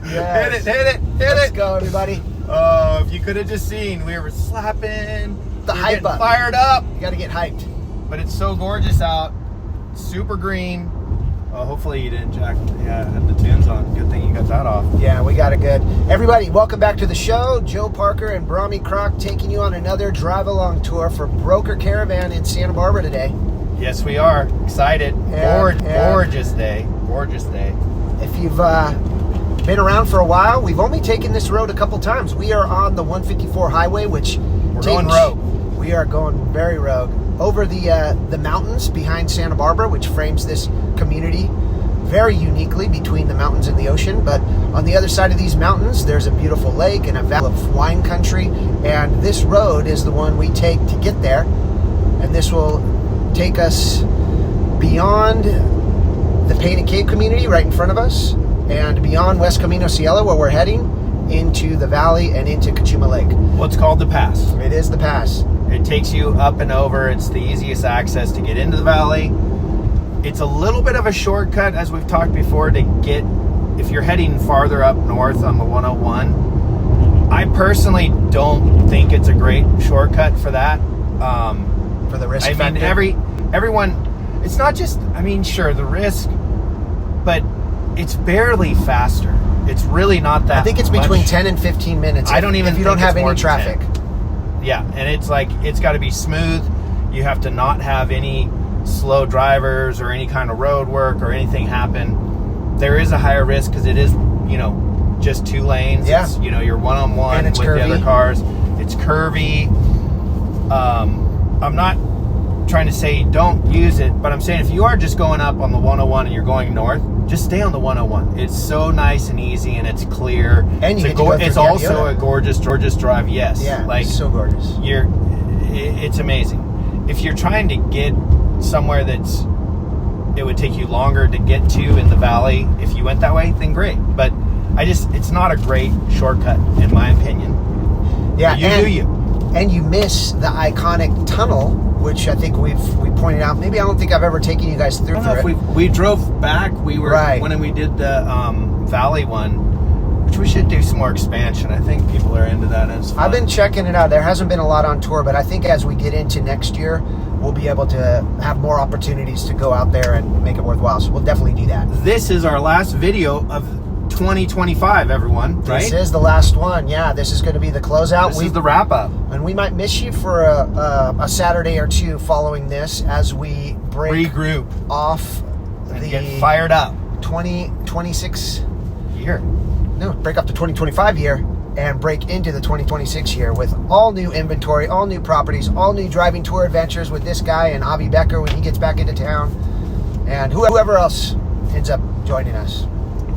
Yes. Hit it. Let's go, everybody. Oh, if you could have just seen, we were slapping. The hype up. Fired up. You got to get hyped. But it's so gorgeous out. Super green. Hopefully you didn't had the tunes on. Good thing you got that off. Yeah, we got it good. Everybody, welcome back to the show. Joe Parker and Brahmi Croc taking you on another drive-along tour for Broker Caravan in Santa Barbara today. Yes, we are. Excited. Gorgeous day. Gorgeous day. If you've been around for a while, we've only taken this road a couple times. We are on the 154 highway, which... We're going rogue. We are going very rogue. Over the mountains behind Santa Barbara, which frames this community very uniquely between the mountains and the ocean. But on the other side of these mountains, there's a beautiful lake and a valley of wine country. And this road is the one we take to get there. And this will take us beyond the Painted Cave community right in front of us and beyond West Camino, Cielo, where we're heading, into the valley and into Cachuma Lake. What's called the pass. It is the pass. It takes you up and over. It's the easiest access to get into the valley. It's a little bit of a shortcut, as we've talked before, to get, if you're heading farther up north on the 101. I personally don't think it's a great shortcut for that. For the risk factor? I mean, everyone, it's not just, sure, the risk, but it's barely faster. It's really not that I think it's between 10 and 15 minutes. I don't even if you think don't have it's more any than traffic. 10. Yeah, and it's like, it's got to be smooth. You have to not have any slow drivers or any kind of road work or anything happen. There is a higher risk because it is, just two lanes. Yeah. It's, you're one-on-one with curvy. the other cars. It's curvy. I'm not trying to say don't use it, but I'm saying if you are just going up on the 101 and you're going north, just stay on the 101. It's so nice and easy, and it's clear. And it's also a gorgeous drive. Yes, yeah, so gorgeous. It's amazing. If you're trying to get somewhere it would take you longer to get to in the valley, if you went that way, then great. But it's not a great shortcut in my opinion. Yeah, And you miss the iconic tunnel, which I think we pointed out. Maybe I don't think I've ever taken you guys through. We drove back. We were right when we did the valley one, which we should do some more expansion. I think people are into that. It's fun. I've been checking it out. There hasn't been a lot on tour, but I think as we get into next year, we'll be able to have more opportunities to go out there and make it worthwhile. So we'll definitely do that. This is our last video of 2025, everyone. Right? This is the last one. Yeah, this is going to be the closeout. This is the wrap up. And we might miss you for a Saturday or two following this as we regroup off and get fired up. 2026 year. No, break up the 2025 year and break into the 2026 year with all new inventory, all new properties, all new driving tour adventures with this guy and Avi Becker when he gets back into town, and whoever else ends up joining us.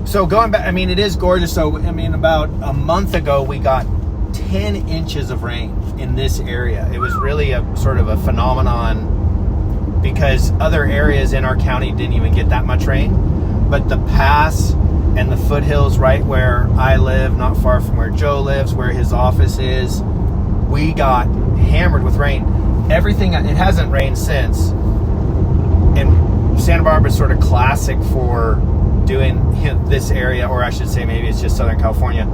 So going back, it is gorgeous. So, about a month ago, we got 10 inches of rain in this area. It was really a sort of a phenomenon because other areas in our county didn't even get that much rain. But the pass and the foothills right where I live, not far from where Joe lives, where his office is, we got hammered with rain. Everything, it hasn't rained since. And Santa Barbara is sort of classic for doing this area, or I should say maybe it's just Southern California.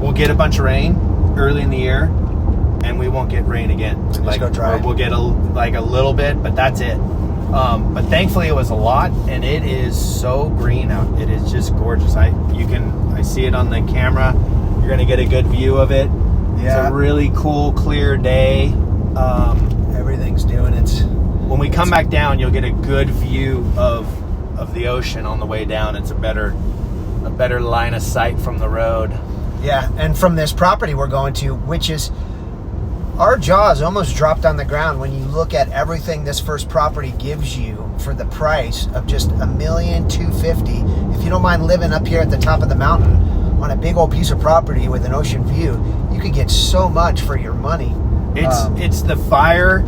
We'll get a bunch of rain early in the year and we won't get rain again. Like, go dry. We'll get a little bit, but that's it. But thankfully it was a lot, and it is so green out. It is just gorgeous. I see it on the camera. You're gonna get a good view of it. Yeah. It's a really cool, clear day. Everything's doing it. When we come back down, you'll get a good view of the ocean on the way down. It's a better line of sight from the road. Yeah, and from this property we're going to, which is, our jaws almost dropped on the ground when you look at everything this first property gives you for the price of just $1,250,000. If you don't mind living up here at the top of the mountain on a big old piece of property with an ocean view, you could get so much for your money. It's the fire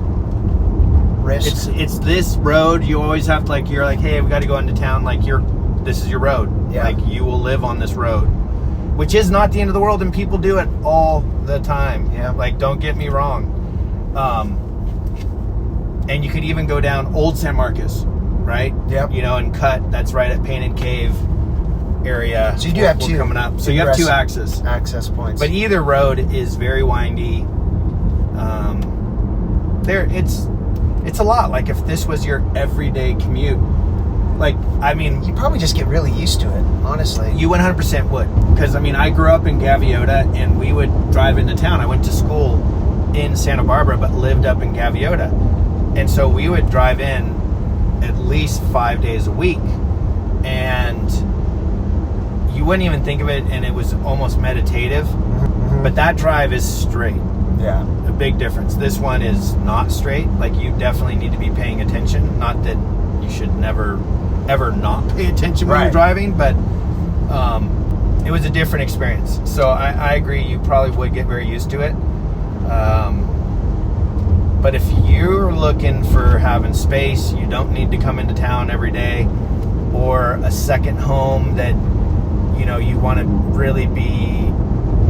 risk. It's this road. You always have to, you're like, hey, we got to go into town. This is your road. Yeah. You will live on this road, which is not the end of the world, and people do it all the time. Yeah. Don't get me wrong. And you could even go down Old San Marcos, right? Yep. And cut. That's right at Painted Cave area. So you do have two coming up. So you have two access points. But either road is very windy. It's a lot. Like if this was your everyday commute, you probably just get really used to it, honestly. You 100% would. Because, I grew up in Gaviota, and we would drive into town. I went to school in Santa Barbara, but lived up in Gaviota. And so we would drive in at least 5 days a week. And you wouldn't even think of it, and it was almost meditative. Mm-hmm. But that drive is straight. Yeah. A big difference. This one is not straight. Like, you definitely need to be paying attention. Not that you should never ever not pay attention when you're driving, but it was a different experience. So I agree, you probably would get very used to it. But if you're looking for having space, you don't need to come into town every day, or a second home that you want to really be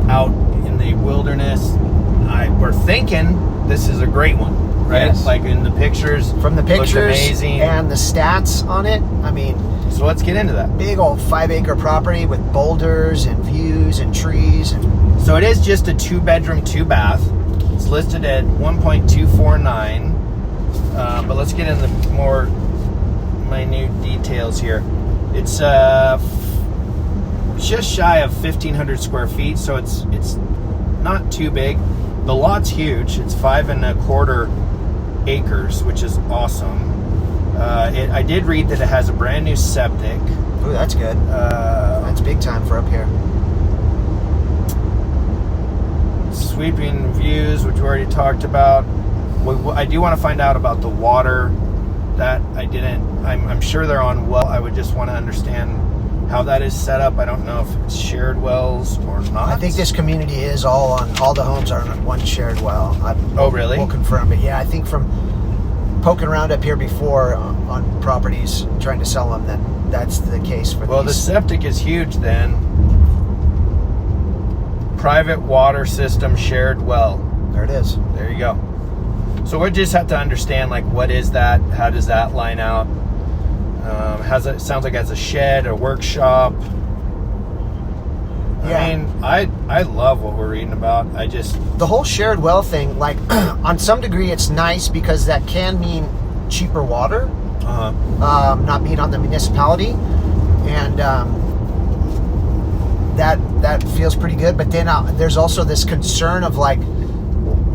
out in the wilderness, we're thinking this is a great one. Right? Yes. Like in the pictures. From the pictures amazing. And the stats on it, So let's get into that. Big old 5-acre property with boulders and views and trees. So it is just a 2-bedroom, 2-bath. It's listed at 1.249. But let's get into more minute details here. It's just shy of 1,500 square feet, so it's not too big. The lot's huge. It's 5 1/4 acres, which is awesome. I did read that it has a brand new septic. Ooh, that's good. That's big time for up here. Sweeping views, which we already talked about. I do want to find out about the water. That I didn't. I'm sure they're on well. I would just want to understand how that is set up. I don't know if it's shared wells or not. I think this community is all the homes are on one shared well. Oh, really? We'll confirm it. Yeah, I think from poking around up here before on properties trying to sell them, that's the case for Well, these. the septic is huge then. Private water system, shared well. There it is. There you go. So we just have to understand, what is that? How does that line out? Sounds like it has a shed, a workshop. Yeah. I love what we're reading about. The whole shared well thing, on some degree, it's nice because that can mean cheaper water, not being on the municipality, and that feels pretty good. But then there's also this concern of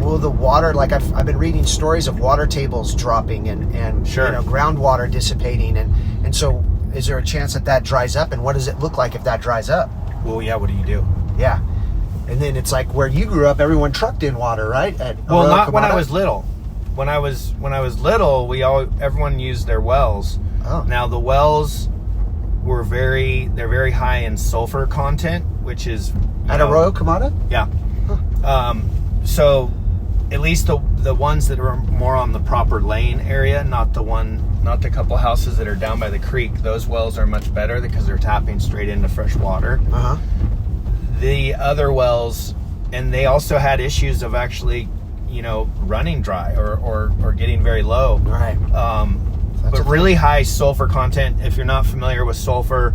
will the water, I've been reading stories of water tables dropping and sure. Groundwater dissipating, and so is there a chance that dries up, and what does it look like if that dries up? Well, yeah, what do you do? Yeah. And then it's like where you grew up, everyone trucked in water, right? Well, not when I was little. When I was little, everyone used their wells. Oh. Now the wells they're very high in sulfur content, which is Arroyo Camada? Yeah. Huh. So at least the ones that are more on the proper lane area, not the couple houses that are down by the creek, those wells are much better because they're tapping straight into fresh water. Uh-huh. The other wells, and they also had issues of actually, running dry or getting very low. Right. But really high sulfur content. If you're not familiar with sulfur,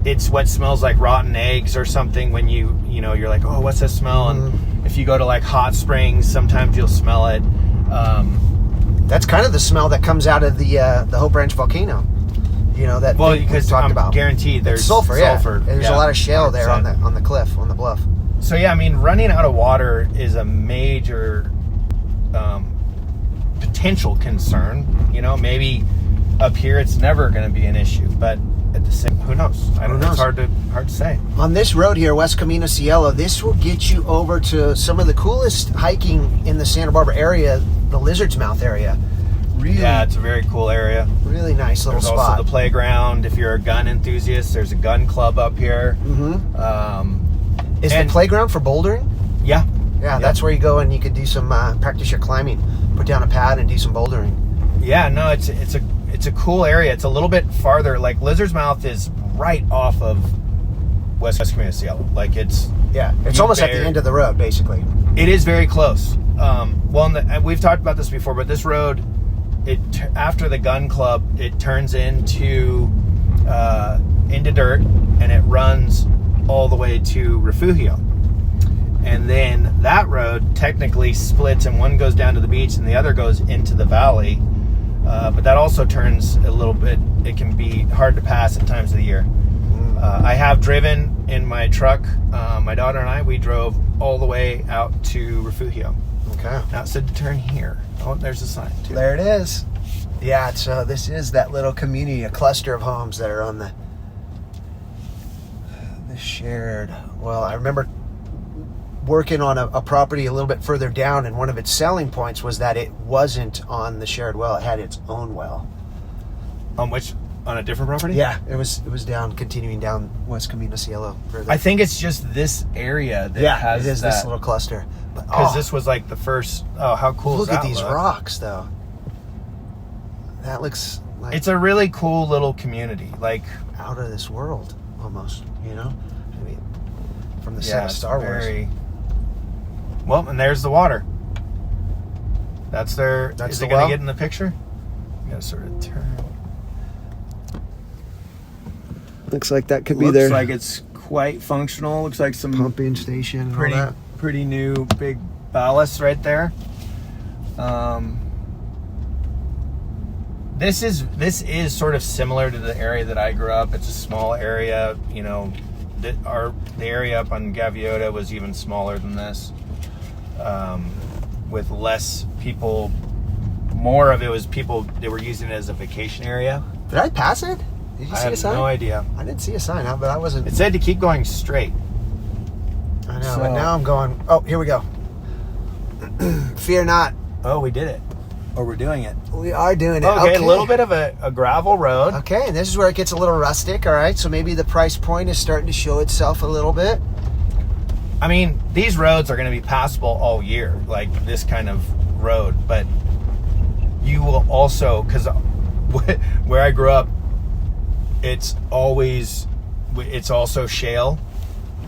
it's what smells like rotten eggs or something when you're like, oh, what's that smell? And if you go to hot springs, sometimes you'll smell it. That's kind of the smell that comes out of the Hope Ranch volcano. Because talked about. Guaranteed there's sulfur. Yeah. There's a lot of shale 100%. there on the cliff, on the bluff. So yeah, running out of water is a major potential concern. Maybe up here it's never going to be an issue, but at the same, who knows? I don't know. It's hard to say. On this road here, West Camino Cielo, this will get you over to some of the coolest hiking in the Santa Barbara area, the Lizard's Mouth area. Really, yeah, it's a very cool area. Really nice little There's spot. also the playground. If you're a gun enthusiast, there's a gun club up here. Mm-hmm. Is the playground for bouldering? Yeah. Yeah, that's where you go and you could do some practice your climbing. Put down a pad and do some bouldering. Yeah, no, it's a cool area. It's a little bit farther. Lizard's Mouth is right off of West Camino Cielo. It's almost at the end of the road, basically. It is very close. We've talked about this before, but this road, after the gun club, it turns into dirt, and it runs all the way to Refugio. And then that road technically splits, and one goes down to the beach and the other goes into the valley. But that also turns a little bit, it can be hard to pass at times of the year. I have driven in my truck. My daughter and I, we drove all the way out to Refugio. Okay. Now it said to turn here. Oh, there's a sign too. There it is. Yeah, so this is that little community, a cluster of homes that are on the shared. Well, I remember working on a property a little bit further down, and one of its selling points was that it wasn't on the shared well. It had its own well. On a different property? Yeah, it was down, continuing down West Camino, Cielo. Further. I think it's just this area that has it is that, this little cluster. Because this was like the first. Oh, how cool! Look does at that these look? rocks, though. That looks like It's a really cool little community. Like out of this world, almost. You know, I mean, from the set of it's Star Wars. Well, and there's the water. That's their. That's is the it going well? to get in the picture? You gotta sort of turn. Looks like that could Looks be their like it's quite functional. Looks like some pumping station. And all that. pretty new big ballast right there. This is sort of similar to the area that I grew up. It's a small area, you know. The area up on Gaviota was even smaller than this, with less people. More of it was people, they were using it as a vacation area. Did I pass it? Did you I see a have sign? no idea. I didn't see a sign, but I wasn't. It said to keep going straight. I know, but now I'm going. Oh, here we go. Fear not. Oh, we did it. Or we're doing it. We are doing it. Okay, a little bit of a gravel road. Okay, and this is where it gets a little rustic, all right? So maybe the price point is starting to show itself a little bit. I mean, these roads are going to be passable all year, like this kind of road. But you will also, because where I grew up, it's also shale.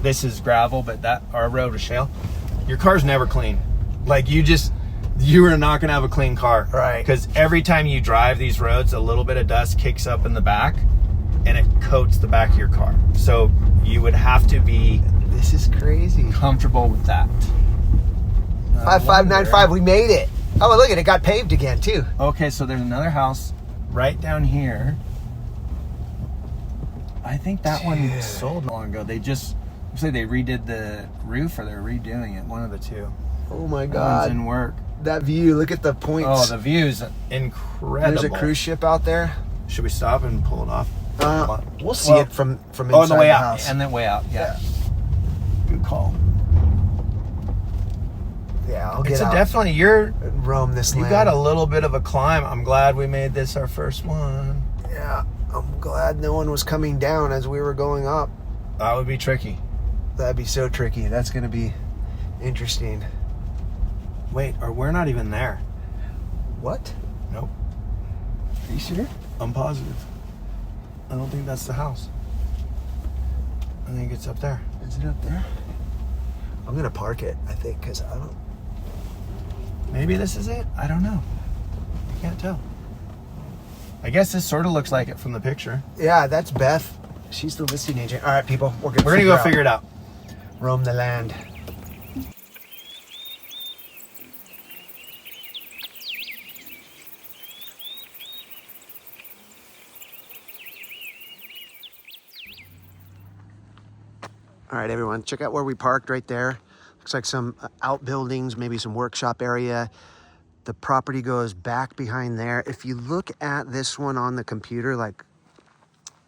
This is gravel, but our road is shale. Your car's never clean. Like you are not going to have a clean car. Right. Because every time you drive these roads, a little bit of dust kicks up in the back and it coats the back of your car. So you would have to be This is crazy. comfortable with that. 5595, we made it. Oh, look at it, got paved again, too. Okay, so there's another house right down here. I think that one sold long ago. They just say they redid the roof or they're redoing it. One of the two. Oh my That God. one's in work. That view, look at the points. Oh, the view's incredible. There's a cruise ship out there. Should we stop and pull it off? We'll see it from inside on the way out. house. And then way out, yeah. Good call. Yeah, I'll It's get out definitely, and roam this you land. got a little bit of a climb. I'm glad we made this our first one. Yeah, I'm glad no one was coming down as we were going up. That would be tricky. That'd be so tricky. That's going to be interesting. Wait, or we're not even there. What? Nope. Are you sure? I'm positive. I don't think that's the house. I think it's up there. Is it up there? I'm going to park it, I think, because I don't... Maybe this is it? I don't know. I can't tell. I guess this sort of looks like it from the picture. Yeah, that's Beth. She's the listing agent. All right, people, we're going We're going to go figure it out. Roam the land. All right, everyone, check out where we parked right there. Looks like some outbuildings, maybe some workshop area. The property goes back behind there. If you look at this one on the computer, like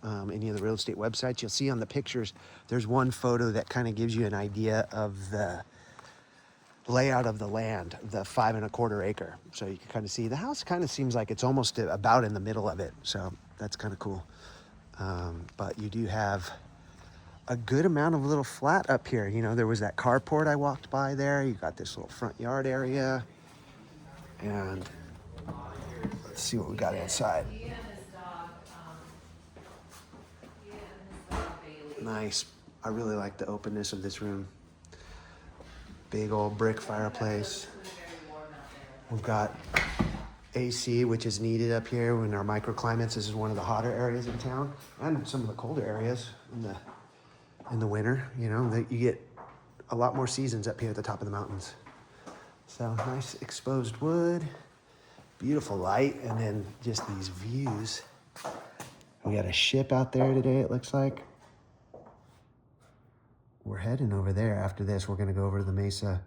any of the real estate websites, you'll see on the pictures, there's one photo that kind of gives you an idea of the layout of the land, the 5 1/4 acre. So you can kind of see the house kind of seems like it's almost about in the middle of it. So that's kind of cool. But you do have a good amount of little flat up here. You know, there was that carport I walked by there. You got this little front yard area. And let's see what we got inside. Nice. I really like the openness of this room. Big old brick fireplace. We've got AC, which is needed up here in our microclimates. This is one of the hotter areas in town and some of the colder areas in the in the winter. You know, that you get a lot more seasons up here at the top of the mountains. So nice exposed wood, beautiful light, and then just these views. We got a ship out there today, it looks like. We're heading over there. After this, we're gonna go over to the Mesa.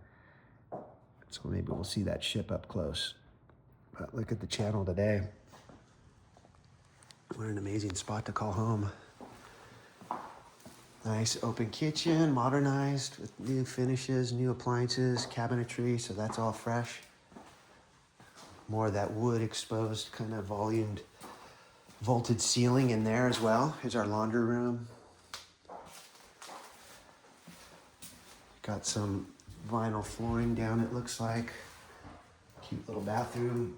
So maybe we'll see that ship up close. But look at the channel today. What an amazing spot to call home. Nice open kitchen, modernized with new finishes, new appliances, cabinetry, so that's all fresh. More of that wood exposed, kind of volumed, vaulted ceiling in there as well. Here's our laundry room. Got some vinyl flooring down, it looks like. Cute little bathroom.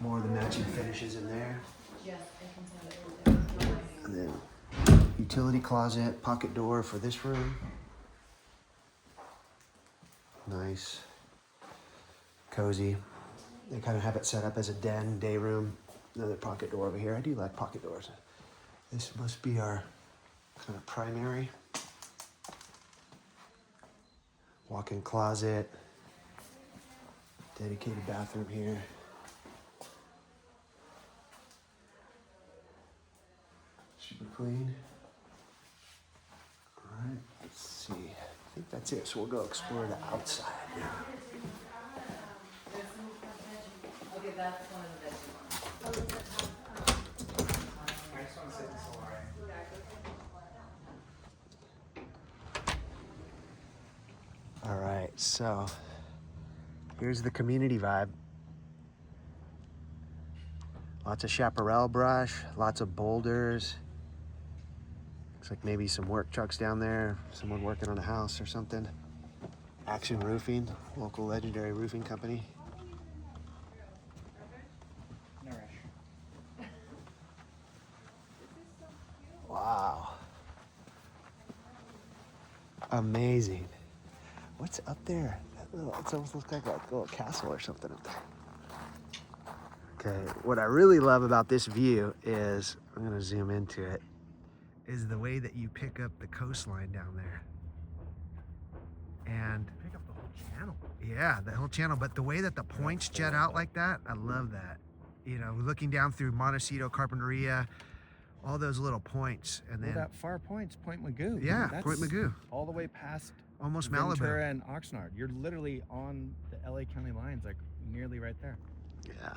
More of the matching finishes in there. And then utility closet, pocket door for this room. Nice. Cozy. They kind of have it set up as a den, day room. Another pocket door over here. I do like pocket doors. This must be our kind of primary. Walk-in closet. Dedicated bathroom here. Super clean. All right, let's see. I think that's it. So we'll go explore the outside now. Okay, that's one of the best ones. I just want to sit in the solar. All right, so here's the community vibe. Lots of chaparral brush, lots of boulders. Looks like maybe some work trucks down there, someone working on a house or something. Action Roofing, local legendary roofing company. No rush. Wow. Amazing. What's up there? It almost looks like a little castle or something up there. Okay, what I really love about this view is, I'm gonna zoom into it, is the way that you pick up the coastline down there. And Pick up the whole channel. yeah, the whole channel, but the way that the points jet out like that, I love that. You know, looking down through Montecito, Carpinteria, all those little points, and Well, then that far point's Point Magoo. Yeah, That's Point Magoo. all the way past almost Ventura Malibu. and Oxnard. You're literally on the LA County lines, like nearly right there. Yeah,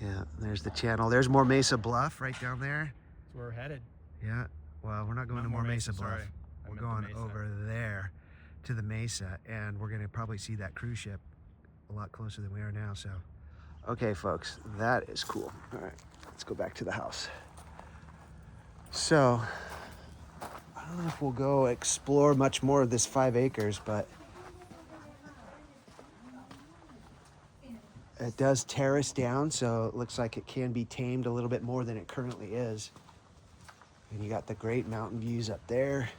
yeah, there's the channel. There's more Mesa Bluff right down there. That's where we're headed. Yeah, well, we're not going Not to more Mesa Bluff. sorry. I We're meant the going Mesa. over there to the Mesa, and we're going to probably see that cruise ship a lot closer than we are now. So, okay, folks, that is cool. All right, let's go back to the house. So, I don't know if we'll go explore much more of this 5 acres, but it does terrace down, so it looks like it can be tamed a little bit more than it currently is. And you got the great mountain views up there.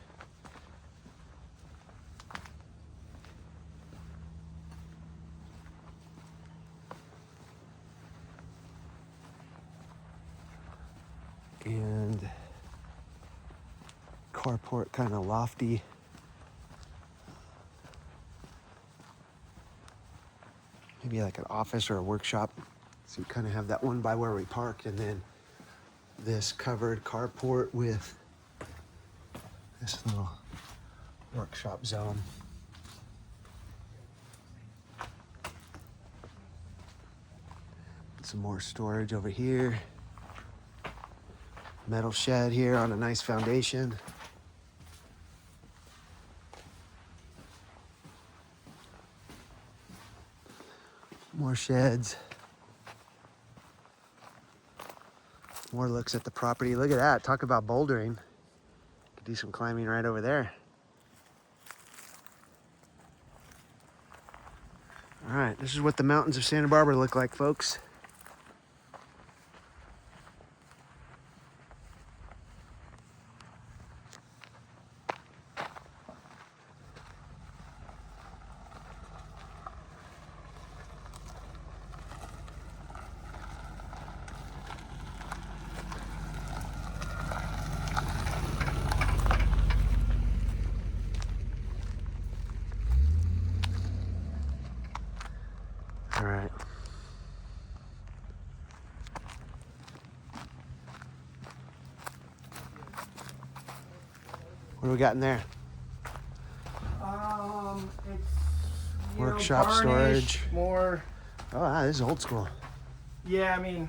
And carport kind of lofty. Maybe like an office or a workshop. So you kind of have that one by where we parked, and then this covered carport with this little workshop zone. Some more storage over here. Metal shed here on a nice foundation. More sheds. More looks at the property. Look at that. Talk about bouldering. Could do some climbing right over there. All right, this is what the mountains of Santa Barbara look like, folks. All right. What do we got in there? It's Workshop storage. More. Oh, wow, this is old school. Yeah, I mean,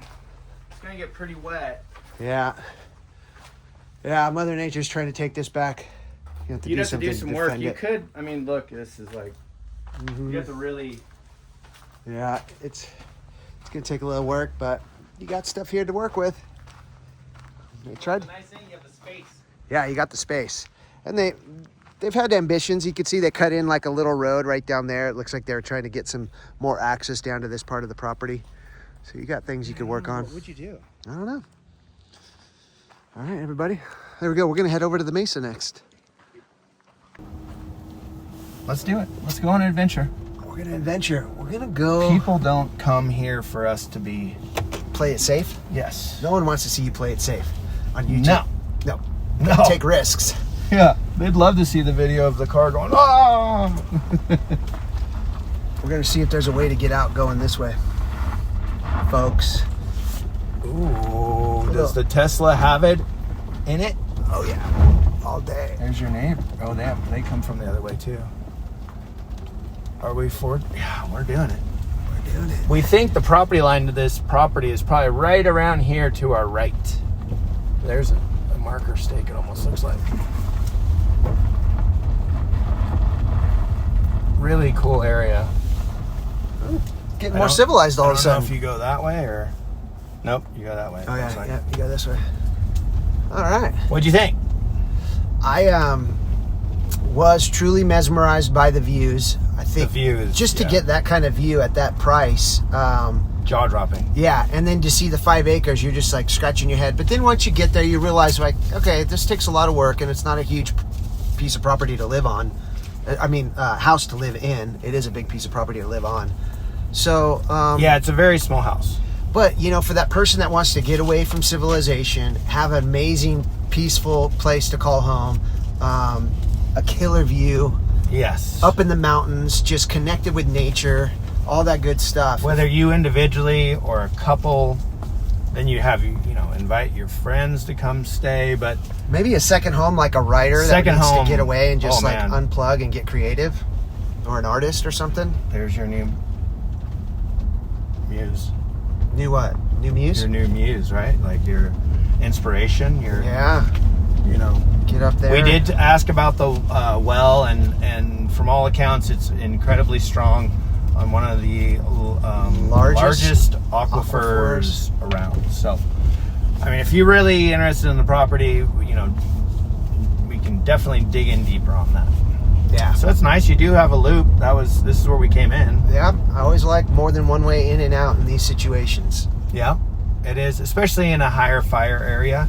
it's gonna get pretty wet. Yeah. Yeah, Mother Nature's trying to take this back. You have to You'd do have to something do some to work. defend You it. could. I mean, look, this is like. Mhm. You have to really. Yeah, it's gonna take a little work, but you got stuff here to work with. They tried. The nice thing, you have the space. Yeah, you got the space, and they've had ambitions. You can see they cut in like a little road right down there. It looks like they're trying to get some more access down to this part of the property. So you got things you could work on. What would you do? I don't know. All right, everybody. There we go. We're gonna head over to the Mesa next. Let's do it. Let's go on an adventure. We're gonna adventure. We're gonna go People don't come here for us to be. play it safe. Yes. No one wants to see you play it safe on YouTube. No. No. No. Take risks. Yeah. They'd love to see the video of the car going. Oh. We're gonna see if there's a way to get out going this way, folks. Ooh. Does the Tesla have it in it? Oh yeah, all day. There's your neighbor. Oh, they come from the other way too. Are we for? Yeah, we're doing it. We're doing it. We think the property line to this property is probably right around here to our right. There's a marker stake, it almost looks like. Really cool area. Getting more civilized all of a I don't know sudden. if you go that way or... Nope, you go that way. Oh looks yeah, like. yeah, you go this way. All right. What'd you think? I was truly mesmerized by the views. I think The views, just to yeah. get that kind of view at that price. Jaw-dropping. Yeah, and then to see the 5 acres, you're just like scratching your head. But then once you get there, you realize like, okay, this takes a lot of work, and it's not a huge piece of property to live on. I mean, house to live in. It is a big piece of property to live on. So Yeah, it's a very small house. but you know, for that person that wants to get away from civilization, have an amazing, peaceful place to call home, a killer view, Yes. up in the mountains, just connected with nature, all that good stuff. Whether you individually or a couple, then you have, invite your friends to come stay, but Maybe a second home, like a writer Second that needs home. to get away and just Oh, like man. unplug and get creative, or an artist or something. there's your new muse. New what? New muse? Your new muse, right? Like your inspiration, Yeah, get up there. We did ask about the well, and from all accounts, it's incredibly strong on one of the largest aquifers around. So, I mean, if you're really interested in the property, we can definitely dig in deeper on that. Yeah. So it's nice. You do have a loop. This is where we came in. Yeah, I always like more than one way in and out in these situations. Yeah, it is, especially in a higher fire area.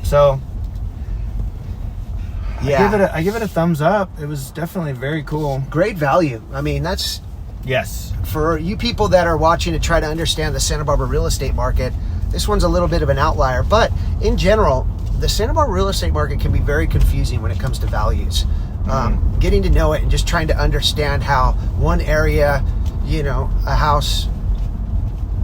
So Yeah. I give it a thumbs up. It was definitely very cool. Great value. I mean, that's Yes. for you people that are watching to try to understand the Santa Barbara real estate market. This one's a little bit of an outlier, but in general, the Santa Barbara real estate market can be very confusing when it comes to values. Getting to know it and just trying to understand how one area, a house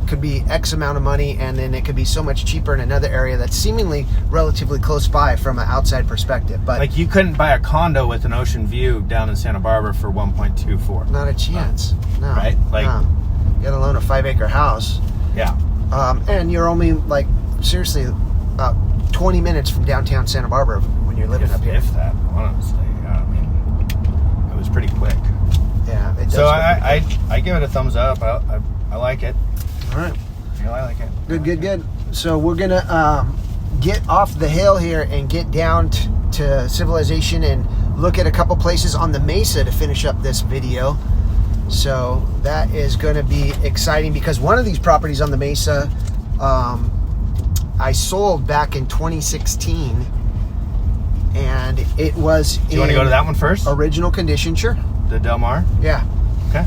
could be X amount of money, and then it could be so much cheaper in another area that's seemingly relatively close by from an outside perspective. But Like you couldn't buy a condo with an ocean view down in Santa Barbara for 1.24. not a chance. No. Right? Like- no. Let alone a 5 acre house. Yeah. And you're only like seriously about 20 minutes from downtown Santa Barbara when you're living up here. If that, honestly. I mean, it was pretty quick. Yeah. It does So look pretty I give it a thumbs up. I like it. good. All right. I like it. Good. So we're gonna get off the hill here and get down to civilization and look at a couple places on the Mesa to finish up this video. So that is going to be exciting because one of these properties on the Mesa I sold back in 2016, and it was Do you want to go to that one first? original condition. Sure. The Del Mar? Yeah. Okay.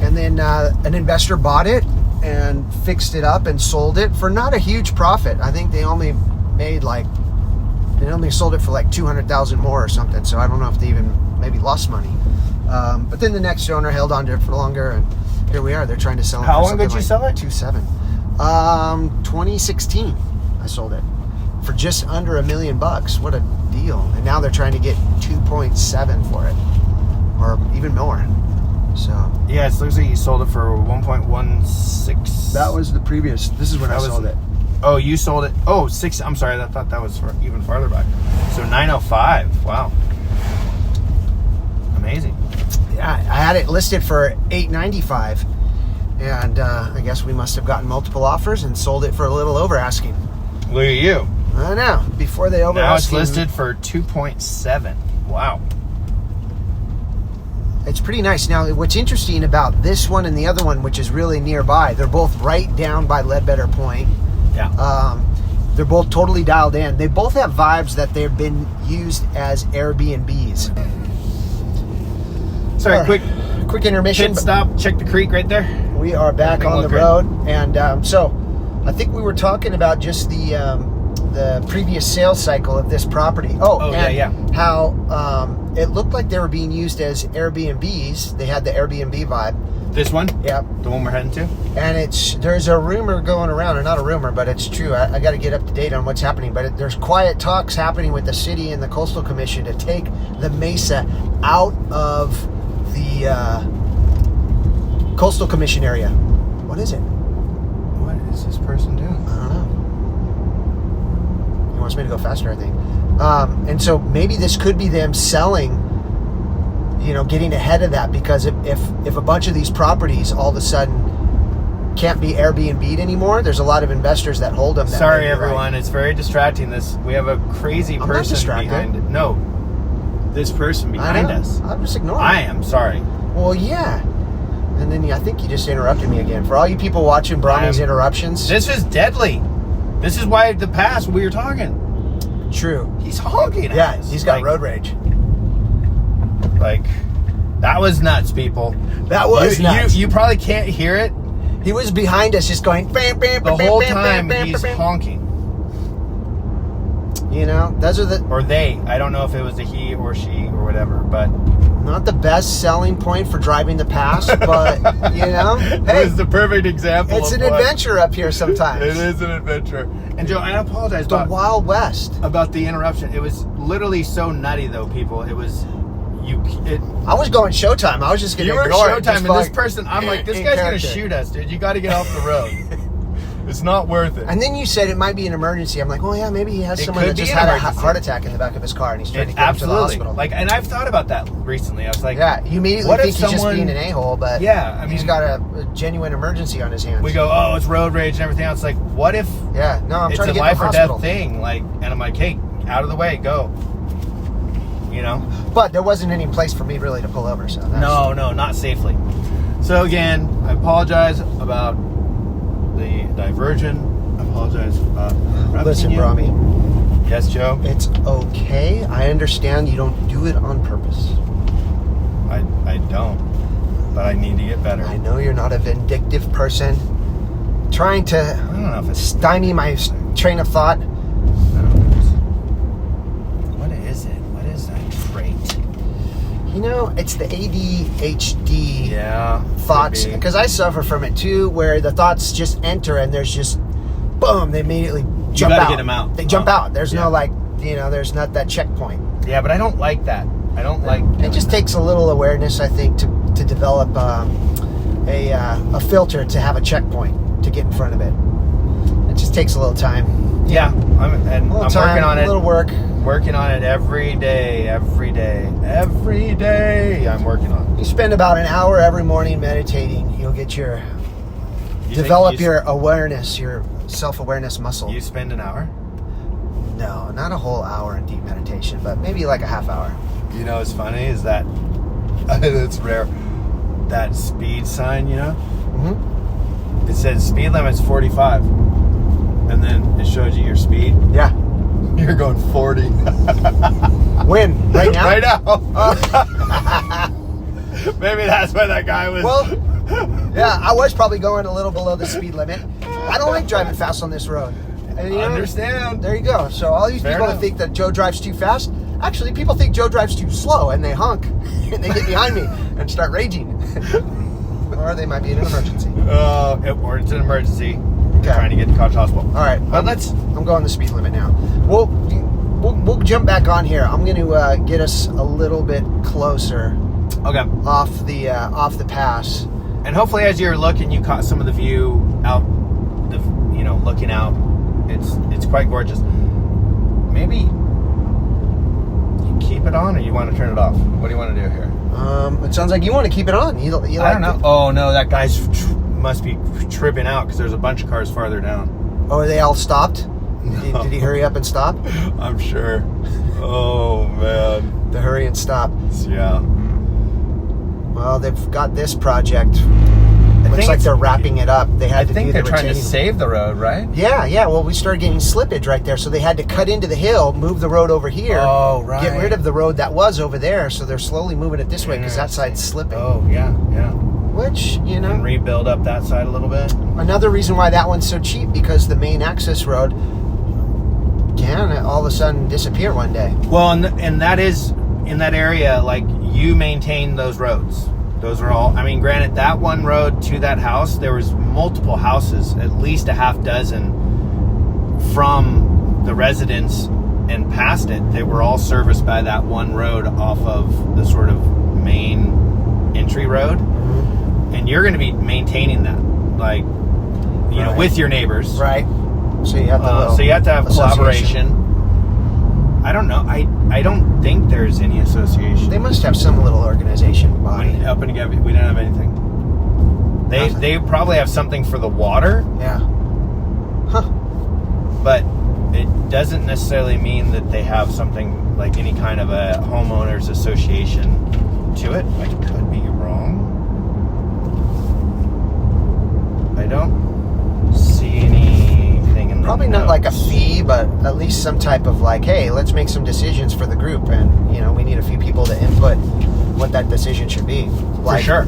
And then an investor bought it and fixed it up and sold it for not a huge profit. I think they only sold it for like $200,000 more or something. So I don't know if they even maybe lost money. But then the next owner held on to it for longer, and here we are. They're trying to sell it. How for long did you sell it? 2.7. 2016, I sold it for just under $1 million. What a deal! And now they're trying to get 2.7 for it, or even more. So Yeah, it looks like you sold it for 1.16. that was the previous. This is when I sold it. Oh, you sold it. Oh, 6. I'm sorry. I thought that was for even farther back. So 905. Wow. Amazing. Yeah, I had it listed for $895, and I guess we must have gotten multiple offers and sold it for a little over asking. Look at you. I know. Before they over Now it's asking, listed for 2.7. Wow. it's pretty nice. Now, what's interesting about this one and the other one, which is really nearby, they're both right down by Ledbetter Point. Yeah. They're both totally dialed in. They both have vibes that they've been used as Airbnbs. Sorry, quick intermission. pit stop. Check the creek right there. We are back Everything on the look road, and so I think we were talking about just the previous sales cycle of this property. Yeah. How it looked like they were being used as Airbnbs. They had the Airbnb vibe. This one? Yep. The one we're heading to? And there's a rumor going around, or not a rumor, but it's true. I got to get up to date on what's happening. But there's quiet talks happening with the city and the Coastal Commission to take the Mesa out of the Coastal Commission area. What is it? What is this person doing? I don't know. He wants me to go faster, I think. And so maybe this could be them selling, getting ahead of that, because if a bunch of these properties all of a sudden can't be Airbnb'd anymore, there's a lot of investors that hold them. Sorry, everyone. It's very distracting. We have a crazy I'm not person distracted. behind it. No. This person behind us. I'm just ignoring. I am sorry. Well, yeah. And then I think you just interrupted me again. For all you people watching Brahmi's interruptions. This is deadly. This is why the past we were talking. True. He's honking at Yeah, us. he's got road rage. Like, that was nuts, people. That was nuts. You probably can't hear it. He was behind us just going bam, bam, The bam, whole bam, time bam, he's bam, bam. honking. Those are Or they. I don't know if it was a he or she or whatever, but... not the best selling point for driving the pass, but, It hey, was the perfect example it's of an adventure up here sometimes. It is an adventure. And Joe, I apologize The Wild West. about the interruption. It was literally so nutty, though, people. It was... I was going Showtime. I was just going to You were ignore it. Showtime, just and this like, person... I'm like, this in guy's going to character. shoot us, dude. You got to get off the road. It's not worth it. And then you said it might be an emergency. I'm like, well, yeah, maybe he has It someone could that be just an had a emergency. heart attack in the back of his car, and he's trying to get him to the Absolutely. hospital. Like, and I've thought about that recently. I was like, yeah, you immediately what if think he's just someone- being an a-hole, but Yeah, I he's mean- got a genuine emergency on his hands. we go, oh, it's road rage and everything else. Like, what if Yeah, no, I'm it's trying a to get life to the or hospital. death thing? Like, and I'm like, hey, out of the way, go. But there wasn't any place for me really to pull over, so that's... No, not safely. So again, I apologize about the diversion. I apologize about interrupting Listen, you. Brahmi, Yes, Joe. it's okay. I understand you don't do it on purpose. I don't, but I need to get better. I know you're not a vindictive person trying to I don't know if it's stymie my train of thought. What is it? What is that trait? It's the ADHD Yeah. thoughts, maybe. because I suffer from it too, where the thoughts just enter and there's just boom, they immediately jump gotta out. get them out. They jump Oh, out. There's yeah. no there's not that checkpoint. Yeah, but I don't like that. I don't like. It just takes a little awareness, I think, to develop a filter to have a checkpoint to get in front of it. It just takes a little time. Yeah, I'm working on it. A little work. Working on it every day. I'm working on it. You spend about an hour every morning meditating. You'll get You develop think your awareness, your self-awareness muscle. You spend an hour? No, not a whole hour in deep meditation, but maybe like a half hour. You know what's funny is that it's rare. That speed sign, Mm-hmm. it says speed limit's 45, and then it shows you your speed. Yeah. You're going 40. When? Right now? Right now. Maybe that's why that guy was. Well, yeah, I was probably going a little below the speed limit. I don't like driving fast on this road. And, Understand. There you go. So all these Fair people enough. that think that Joe drives too fast, Actually, people think Joe drives too slow, and they honk, and they get behind me and start raging. Or they might be in an emergency. Or it's an emergency. They're trying to get to College Hospital. All right. But I'm going the speed limit now. We'll jump back on here. I'm going to get us a little bit closer. Okay. Off the pass. And hopefully, as you're looking, you caught some of the view out. Looking out. It's quite gorgeous. Maybe you keep it on, or you want to turn it off. What do you want to do here? It sounds like you want to keep it on. You I don't know. Oh no, that guy's must be tripping out because there's a bunch of cars farther down. Oh, are they all stopped? No. Did he hurry up and stop? I'm sure. Oh man. The hurry and stop. Yeah. Well, they've got this project. Looks like they're wrapping it up. They had I think they're trying to save the road, right? Yeah. Well, we started getting slippage right there, so they had to cut into the hill, move the road over here. Oh, right. Get rid of the road that was over there, so they're slowly moving it this way because that side's slipping. Oh, yeah. Which, And rebuild up that side a little bit. Another reason why that one's so cheap, because the main access road can all of a sudden disappear one day. Well, and that is, in that area, like, you maintain those roads. Those are all, granted, that one road to that house, there was multiple houses, at least a half dozen from the residence and past it. They were all serviced by that one road off of the sort of main entry road. And you're going to be maintaining that, like, Right. with your neighbors. Right. So you have to have collaboration. I don't know. I don't think there's any association. They must have some little organization body. Up and together, we don't have anything. They probably have something for the water. Yeah. Huh. But it doesn't necessarily mean that they have something like any kind of a homeowners association to it. I could be wrong. I don't see anything in the Probably not like a notes. fee, but at least some type of like, hey, let's make some decisions for the group, and we need a few people to input what that decision should be. Like, For sure.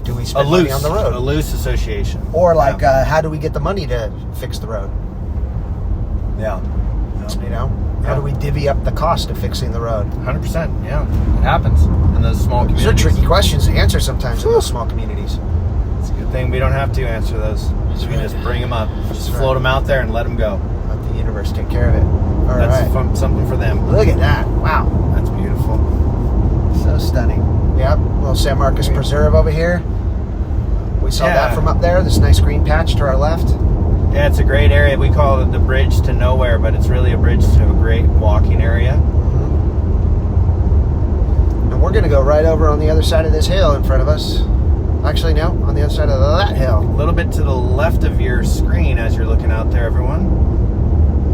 Do we spend money on the road? A loose association. Or like, how do we get the money to fix the road? Yeah. How do we divvy up the cost of fixing the road? 100%. Yeah. It happens in those small These communities. are tricky questions to answer sometimes in those small communities. It's a good thing we don't have to answer those. So we just bring them up. Just float them out there and let them go. Let the universe take care of it. All That's right. something for them. Look at that. Wow. That's beautiful. So stunning. Yep. Little San Marcos Preserve over here. We saw that from up there. This nice green patch to our left. Yeah, it's a great area. We call it the bridge to nowhere, but it's really a bridge to a great walking area. And we're going to go right over on the other side of this hill in front of us. Actually, no, on the other side of that hill. A little bit to the left of your screen as you're looking out there, everyone.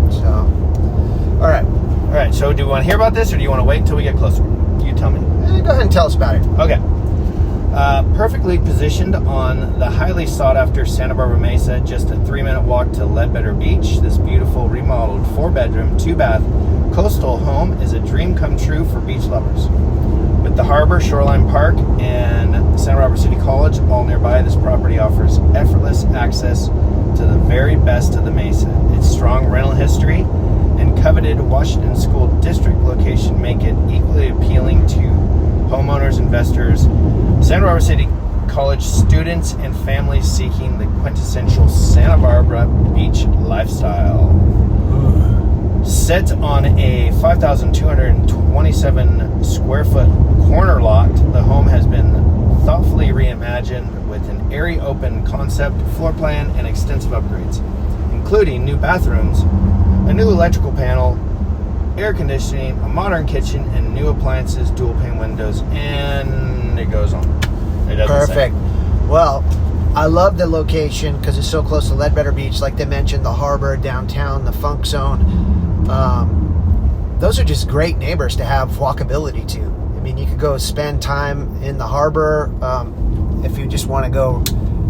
So, all right. All right, so do you want to hear about this, or do you want to wait until we get closer? You tell me. Go ahead and tell us about it. Okay. Perfectly positioned on the highly sought-after Santa Barbara Mesa, just a 3-minute walk to Ledbetter Beach, this beautiful remodeled 4-bedroom, 2-bath coastal home is a dream come true for beach lovers. With the harbor, Shoreline Park, and Santa Barbara City College all nearby, this property offers effortless access to the very best of the Mesa. Its strong rental history and coveted Washington School District location make it equally appealing to homeowners, investors, Santa Barbara City College students, and families seeking the quintessential Santa Barbara beach lifestyle. Set on a 5,227 square foot corner lot, the home has been thoughtfully reimagined with an airy open concept, floor plan, and extensive upgrades, including new bathrooms, a new electrical panel, air conditioning, a modern kitchen, and new appliances, dual pane windows, and it goes on. It doesn't Perfect. say. Well, I love the location because it's so close to Ledbetter Beach. Like they mentioned, the harbor, downtown, the funk zone. Those are just great neighbors to have walkability to. I mean, you could go spend time in the harbor if you just want to go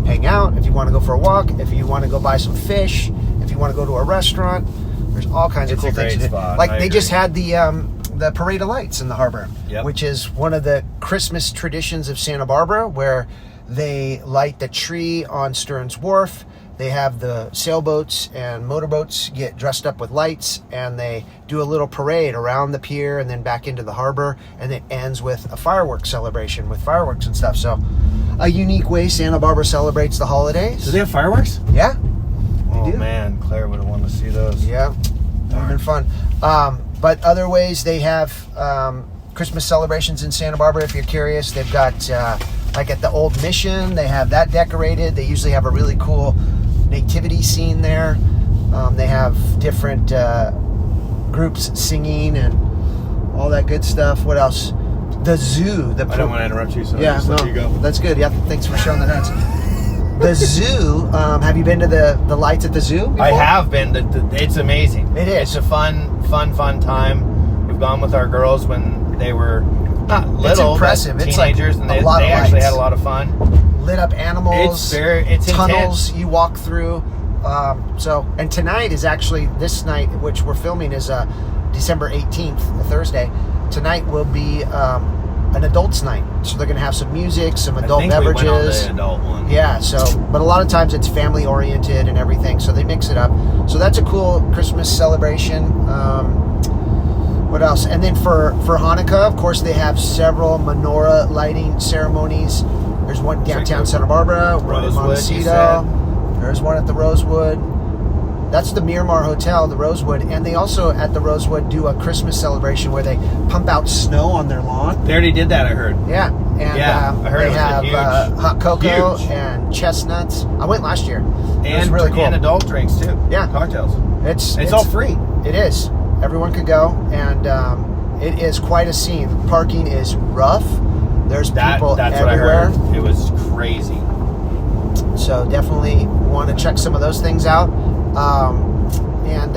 hang out, if you want to go for a walk, if you want to go buy some fish, if you want to go to a restaurant. There's all kinds of cool things to do. Like they just had the Parade of Lights in the harbor, which is one of the Christmas traditions of Santa Barbara, where they light the tree on Stearns Wharf. They have the sailboats and motorboats get dressed up with lights, and they do a little parade around the pier and then back into the harbor, and it ends with a fireworks celebration with fireworks and stuff. So a unique way Santa Barbara celebrates the holidays. Do they have fireworks? Yeah. Oh do. man, Claire would have wanted to see those. Yeah, they've been fun. But other ways they have Christmas celebrations in Santa Barbara, if you're curious. They've got, like at the Old Mission, they have that decorated. They usually have a really cool nativity scene there. They have different groups singing and all that good stuff. What else? The zoo. I don't want to interrupt you, so yeah, just let you go. That's good. Yeah, thanks for showing the nuts. The zoo. Have you been to the lights at the zoo before? I have been. It's amazing. It is. It's a fun time. We've gone with our girls when they were not little, impressive. But It's like teenagers, and they a lot of actually lights. had a lot of fun. Lit up animals. It's tunnels intense. you walk through. And tonight is actually, this night, which we're filming, is December 18th, a Thursday. Tonight will be an adults night. So they're going to have some music, some adult beverages. We went on the adult one. Yeah, but a lot of times it's family oriented and everything, so they mix it up. So that's a cool Christmas celebration. What else? And then for Hanukkah, of course, they have several menorah lighting ceremonies. There's one downtown Santa Barbara, one in Montecito. There's one at the Rosewood. That's the Miramar Hotel, the Rosewood. And they also, at the Rosewood, do a Christmas celebration where they pump out snow on their lawn. They already did that, I heard. Yeah. And I heard they it was have huge, hot cocoa huge. and chestnuts. I went last year. It was And really cool. And adult drinks, too. Yeah. Cocktails. It's all free. It is. Everyone could go, and it is quite a scene. Parking is rough. There's people That's everywhere. what I heard. It was crazy. So definitely want to check some of those things out. And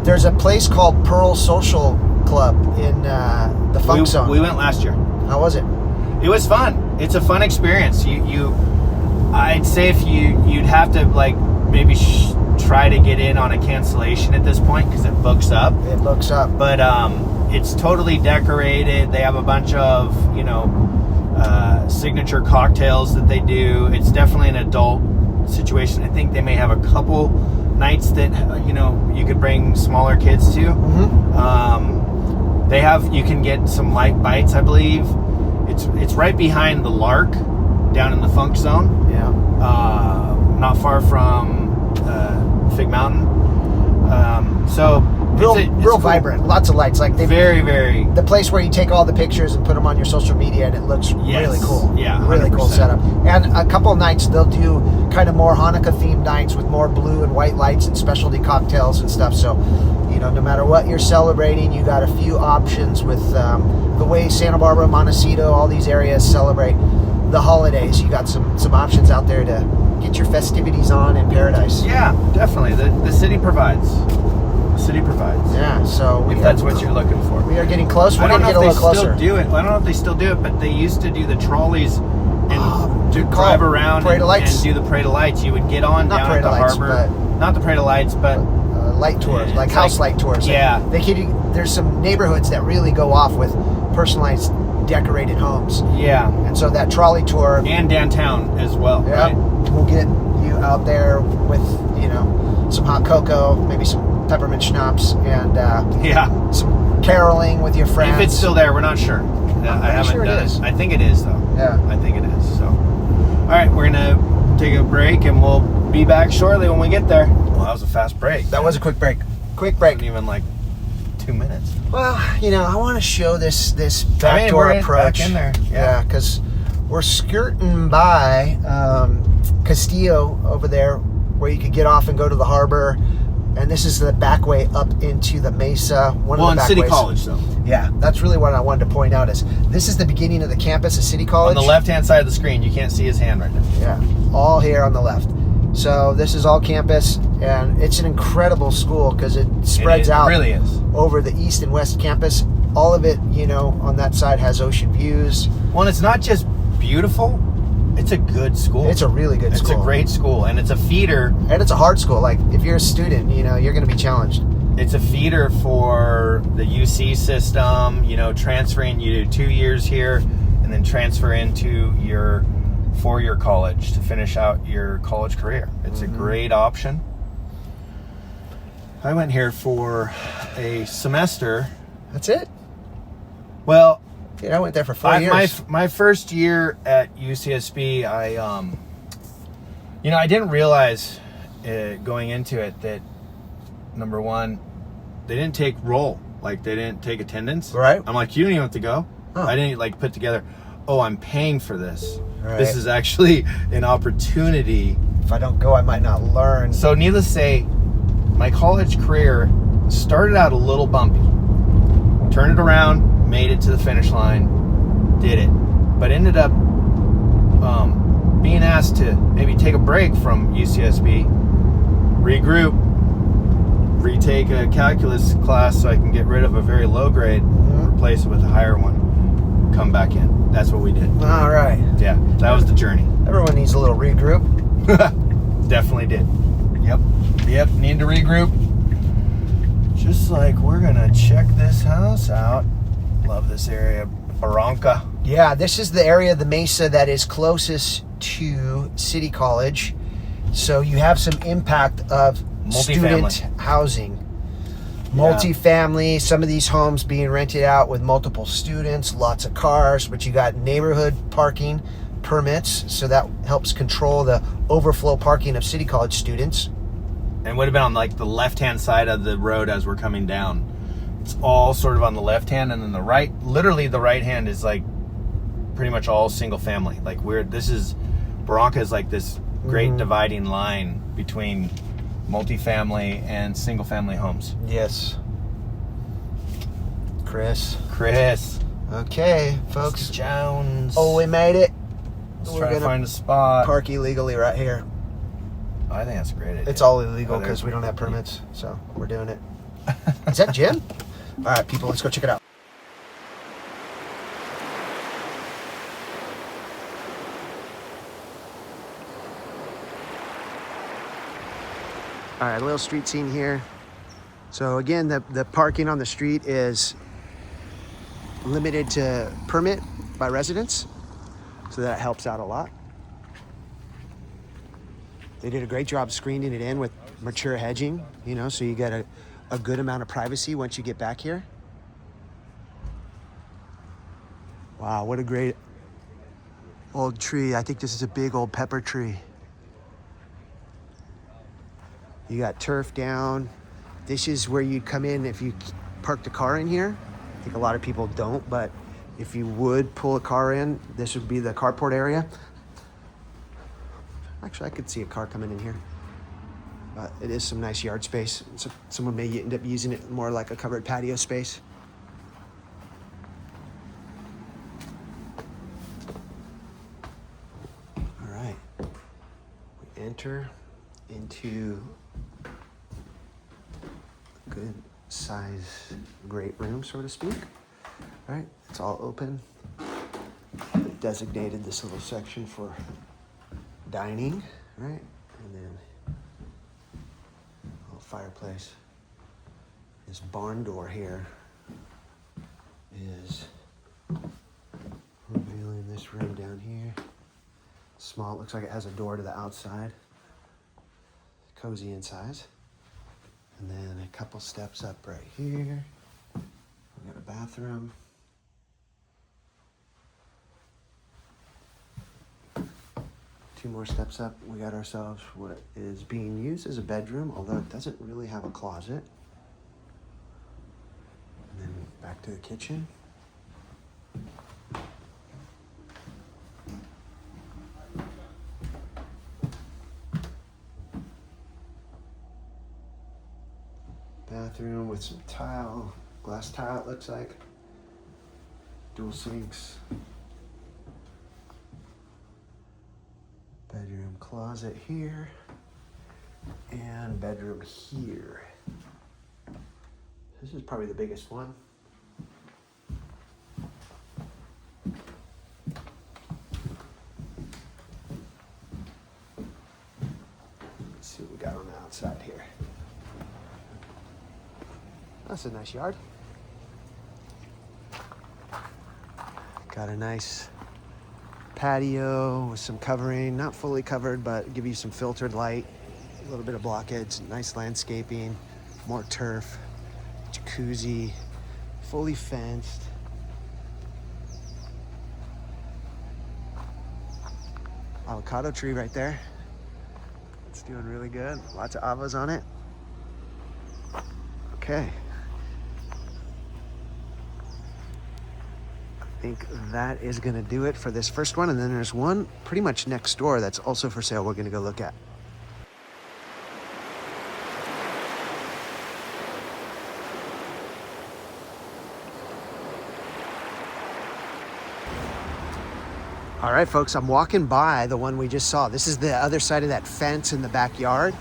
there's a place called Pearl Social Club in the Funk Zone. We went last year. How was it? It was fun. It's a fun experience. I'd say if you'd have to like maybe try to get in on a cancellation at this point because it books up. It books up. But it's totally decorated. They have a bunch of signature cocktails that they do. It's definitely an adult situation. I think they may have a couple nights that you could bring smaller kids to. Mm-hmm. You can get some light bites, I believe. It's right behind the Lark down in the Funk Zone. Yeah. Not far from Fig Mountain. Real cool. vibrant. Lots of lights. Like Very, very. the place where you take all the pictures and put them on your social media, and it looks really cool. Yeah, really cool 100%. setup. And a couple of nights they'll do kind of more Hanukkah themed nights with more blue and white lights and specialty cocktails and stuff. So, no matter what you're celebrating, you got a few options with the way Santa Barbara, Montecito, all these areas celebrate the holidays. You got some options out there to get your festivities on in paradise. Yeah, definitely. The city provides. Yeah. So If that's what you're looking for. we are getting close. We're I don't going know to get a if little they closer. still do it. I don't know if they still do it, but they used to do the trolleys and good call. drive around Parade of lights. and do the parade of lights. You would get on Not down parade at the of lights, harbor. Not the parade of lights, but light tours, It's like house light tours. Yeah. There's some neighborhoods that really go off with personalized decorated homes. yeah. And so that trolley tour, And downtown as well, yeah, right? will get you out there with, some hot cocoa, maybe some peppermint schnapps, and Yeah. some caroling with your friends. If it's still there, we're not sure. I haven't sure it done is. it. I think it is, though. Yeah. I think it is. So, all right, we're gonna take a break, and we'll be back shortly when we get there. Well, that was a fast break. That was a quick break. Quick Wasn't break. even like 2 minutes. Well, I want to show this backdoor we're approach. back in there. Yeah, because we're skirting by Castillo over there, where you could get off and go to the harbor. And this is the back way up into the Mesa. One Well, of in the back City ways. College, though. Yeah, that's really what I wanted to point out. Is this is the beginning of the campus of City College? On the left-hand side of the screen, you can't see his hand right now. Yeah, all here on the left. So this is all campus, and it's an incredible school because it spreads out It really is. over the east and west campus. All of it, on that side has ocean views. Well, it's not just beautiful. It's a good school. It's a really good school. It's a great school, and it's a feeder. And it's a hard school. Like, if you're a student, you're going to be challenged. It's a feeder for the UC system, transferring you to 2 years here and then transfer into your 4-year college to finish out your college career. It's a great option. I went here for a semester. That's it? Well, Dude, I went there for 4 years. My first year at UCSB, I didn't realize going into it that, number one, they didn't take roll. Like, they didn't take attendance. Right. I'm like, you don't even have to go. Oh. I didn't, like, put together, oh, I'm paying for this. Right. This is actually an opportunity. If I don't go, I might not learn. So, needless to say, my college career started out a little bumpy. Turned it around, made it to the finish line, did it. But ended up being asked to maybe take a break from UCSB, regroup, retake a calculus class so I can get rid of a very low grade, replace it with a higher one, come back in. That's what we did. All right. Yeah, that was the journey. Everyone needs a little regroup. Definitely did. Yep, need to regroup. Just like we're gonna check this house out. Love this area, Barranca. Yeah, this is the area of the Mesa that is closest to City College. So you have some impact of student housing. Multifamily, some of these homes being rented out with multiple students, lots of cars, but you got neighborhood parking permits, so that helps control the overflow parking of City College students. And would have been on like the left-hand side of the road as we're coming down. It's all sort of on the left hand, and then the right, literally the right hand is like pretty much all single family. Like Barranca is like this great dividing line between multifamily and single family homes. Yes. Chris. Okay, folks. Jones. Oh, we made it. Let's try to find a spot. Park illegally right here. I think that's a great idea. It's all illegal because we don't have permits, so we're doing it. Is that Jim? All right, people, let's go check it out. All right, a little street scene here. So again, the parking on the street is limited to permit by residents, so that helps out a lot. They did a great job screening it in with mature hedging, so you get a good amount of privacy once you get back here. Wow, what a great old tree. I think this is a big old pepper tree. You got turf down. This is where you'd come in if you parked a car in here. I think a lot of people don't, but if you would pull a car in, this would be the carport area. Actually, I could see a car coming in here. But it is some nice yard space. So someone may end up using it more like a covered patio space. All right. We enter into a good size great room, so to speak. All right, it's all open. They designated this little section for dining, right? And then a little fireplace. This barn door here is revealing this room down here. Small, it looks like it has a door to the outside. Cozy in size. And then a couple steps up right here. We got a bathroom. Two more steps up, we got ourselves what is being used as a bedroom, although it doesn't really have a closet. And then back to the kitchen. Bathroom with some tile, glass tile it looks like. Dual sinks. Bedroom closet here, and bedroom here. This is probably the biggest one. Let's see what we got on the outside here. That's a nice yard. Got a nice Patio with some covering, not fully covered, but give you some filtered light. A little bit of blockage, nice landscaping, more turf, jacuzzi, fully fenced. Avocado tree right there. It's doing really good. Lots of avos on it. Okay. I think that is gonna do it for this first one. And then there's one pretty much next door that's also for sale we're gonna go look at. All right, folks, I'm walking by the one we just saw. This is the other side of that fence in the backyard.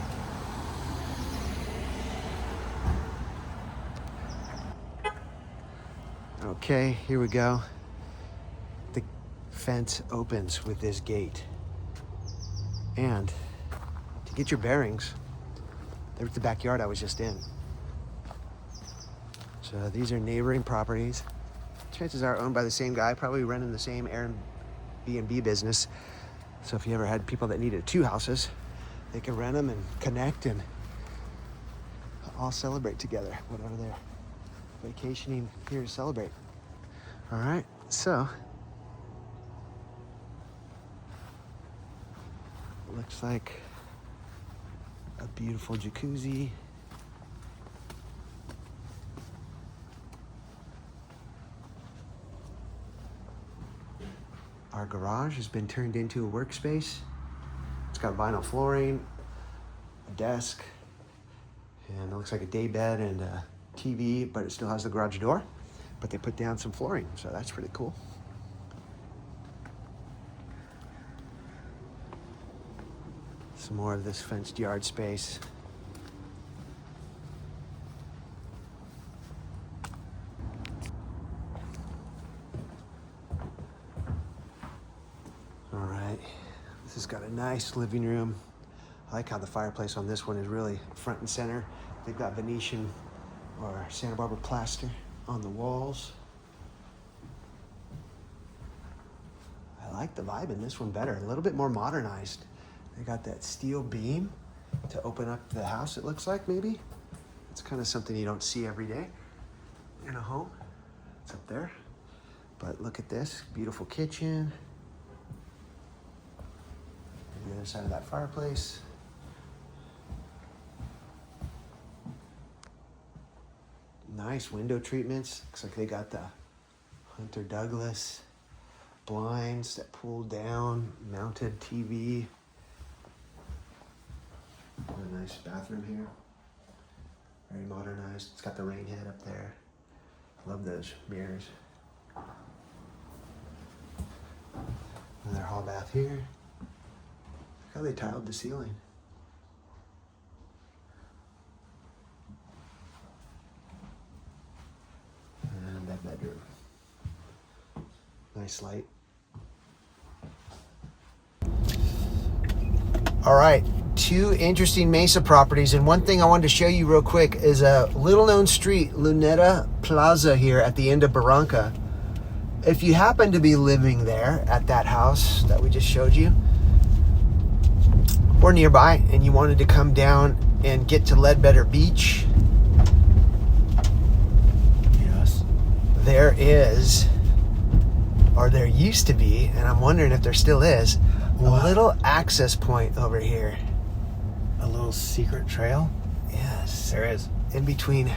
Okay, here we go. The fence opens with this gate. And to get your bearings, there's the backyard I was just in. So these are neighboring properties. Chances are owned by the same guy, probably running the same Airbnb business. So if you ever had people that needed 2 houses, they can rent them and connect and all celebrate together, whatever they're vacationing here to celebrate. All right, so looks like a beautiful jacuzzi. Our garage has been turned into a workspace. It's got vinyl flooring, a desk, and it looks like a day bed and a TV, but it still has the garage door. But they put down some flooring, so that's pretty cool. Some more of this fenced yard space. All right, this has got a nice living room. I like how the fireplace on this one is really front and center. They've got Venetian or Santa Barbara plaster on the walls. I like the vibe in this one better, a little bit more modernized. They got that steel beam to open up the house, it looks like, maybe. It's kind of something you don't see every day in a home. It's up there. But look at this, beautiful kitchen. And the other side of that fireplace. Nice window treatments. Looks like they got the Hunter Douglas blinds that pull down, mounted TV. A nice bathroom here. Very modernized. It's got the rain head up there. Love those mirrors. Another hall bath here. Look how they tiled the ceiling. And that bedroom. Nice light. All right, 2 interesting Mesa properties. And one thing I wanted to show you real quick is a little known street, Luneta Plaza here at the end of Barranca. If you happen to be living there at that house that we just showed you, or nearby, and you wanted to come down and get to Ledbetter Beach, Yes. there is, or there used to be, and I'm wondering if there still is, a little access point over here. A little secret trail? Yes. There is. In between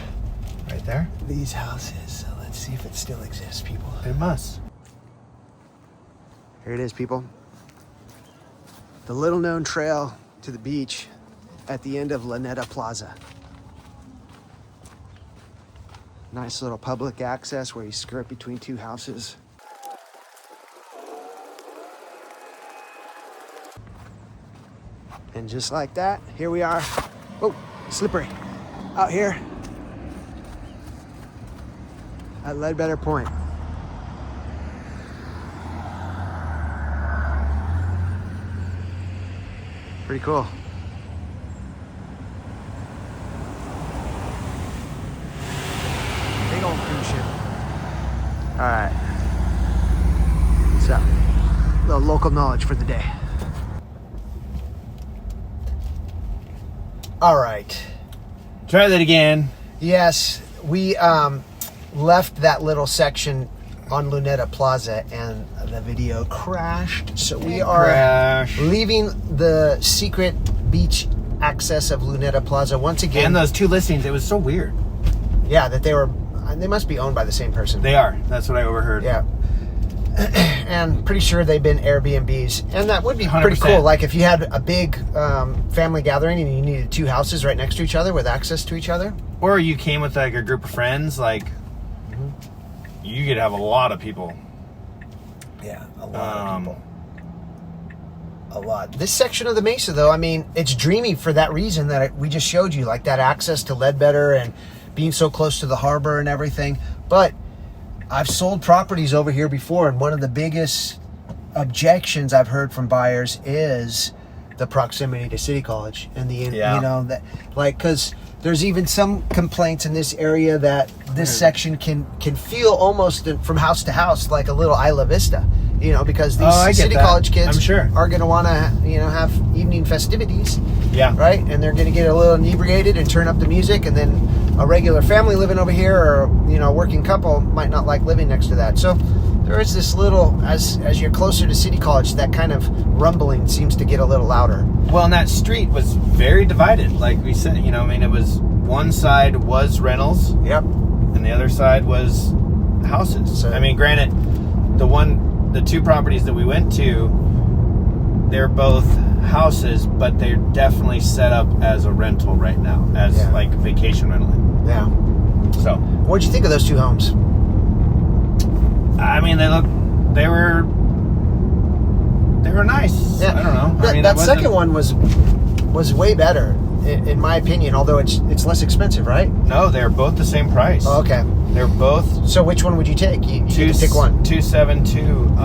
Right there? these houses. So let's see if it still exists, people. It must. Here it is, people. The little known trail to the beach at the end of Luneta Plaza. Nice little public access where you skirt between 2 houses. And just like that, here we are. Oh, slippery. Out here at Ledbetter Point. Pretty cool. Big old cruise ship. All right. So, the local knowledge for the day. All right. Try that again. Yes, we left that little section on Luneta Plaza and the video crashed. So we are leaving the secret beach access of Luneta Plaza once again. And those two listings, it was so weird. Yeah, that they must be owned by the same person. They are. That's what I overheard. Yeah. And pretty sure they've been Airbnbs. And that would be 100%. pretty cool. Like if you had a big family gathering and you needed two houses right next to each other with access to each other. Or you came with like a group of friends, like you could have a lot of people. Yeah, a lot of people. A lot. This section of the Mesa, though, I mean, it's dreamy for that reason that we just showed you, like that access to Ledbetter and being so close to the harbor and everything. But I've sold properties over here before, and one of the biggest objections I've heard from buyers is the proximity to City College and the, you know, that, like, because there's even some complaints in this area that this section can feel almost from house to house like a little Isla Vista, you know, because these City College kids are going to want to, you know, have evening festivities. Yeah. Right? And they're going to get a little inebriated and turn up the music, and then a regular family living over here or, you know, a working couple might not like living next to that. So there is this little, as you're closer to City College, that kind of rumbling seems to get a little louder. Well, and that street was very divided. Like we said, you know, I mean, it was one side was rentals. Yep. And the other side was houses. So, I mean, granted, the two properties that we went to, they're both houses, but they're definitely set up as a rental right now, as like vacation rental. Yeah. So, what'd you think of those two homes? I mean, they were nice. Yeah. I don't know. That, I mean, that second one was way better, in my opinion. Although it's less expensive, right? No, they're both the same price. Oh, okay. They're both. So which one would you take? You get to pick one. 272.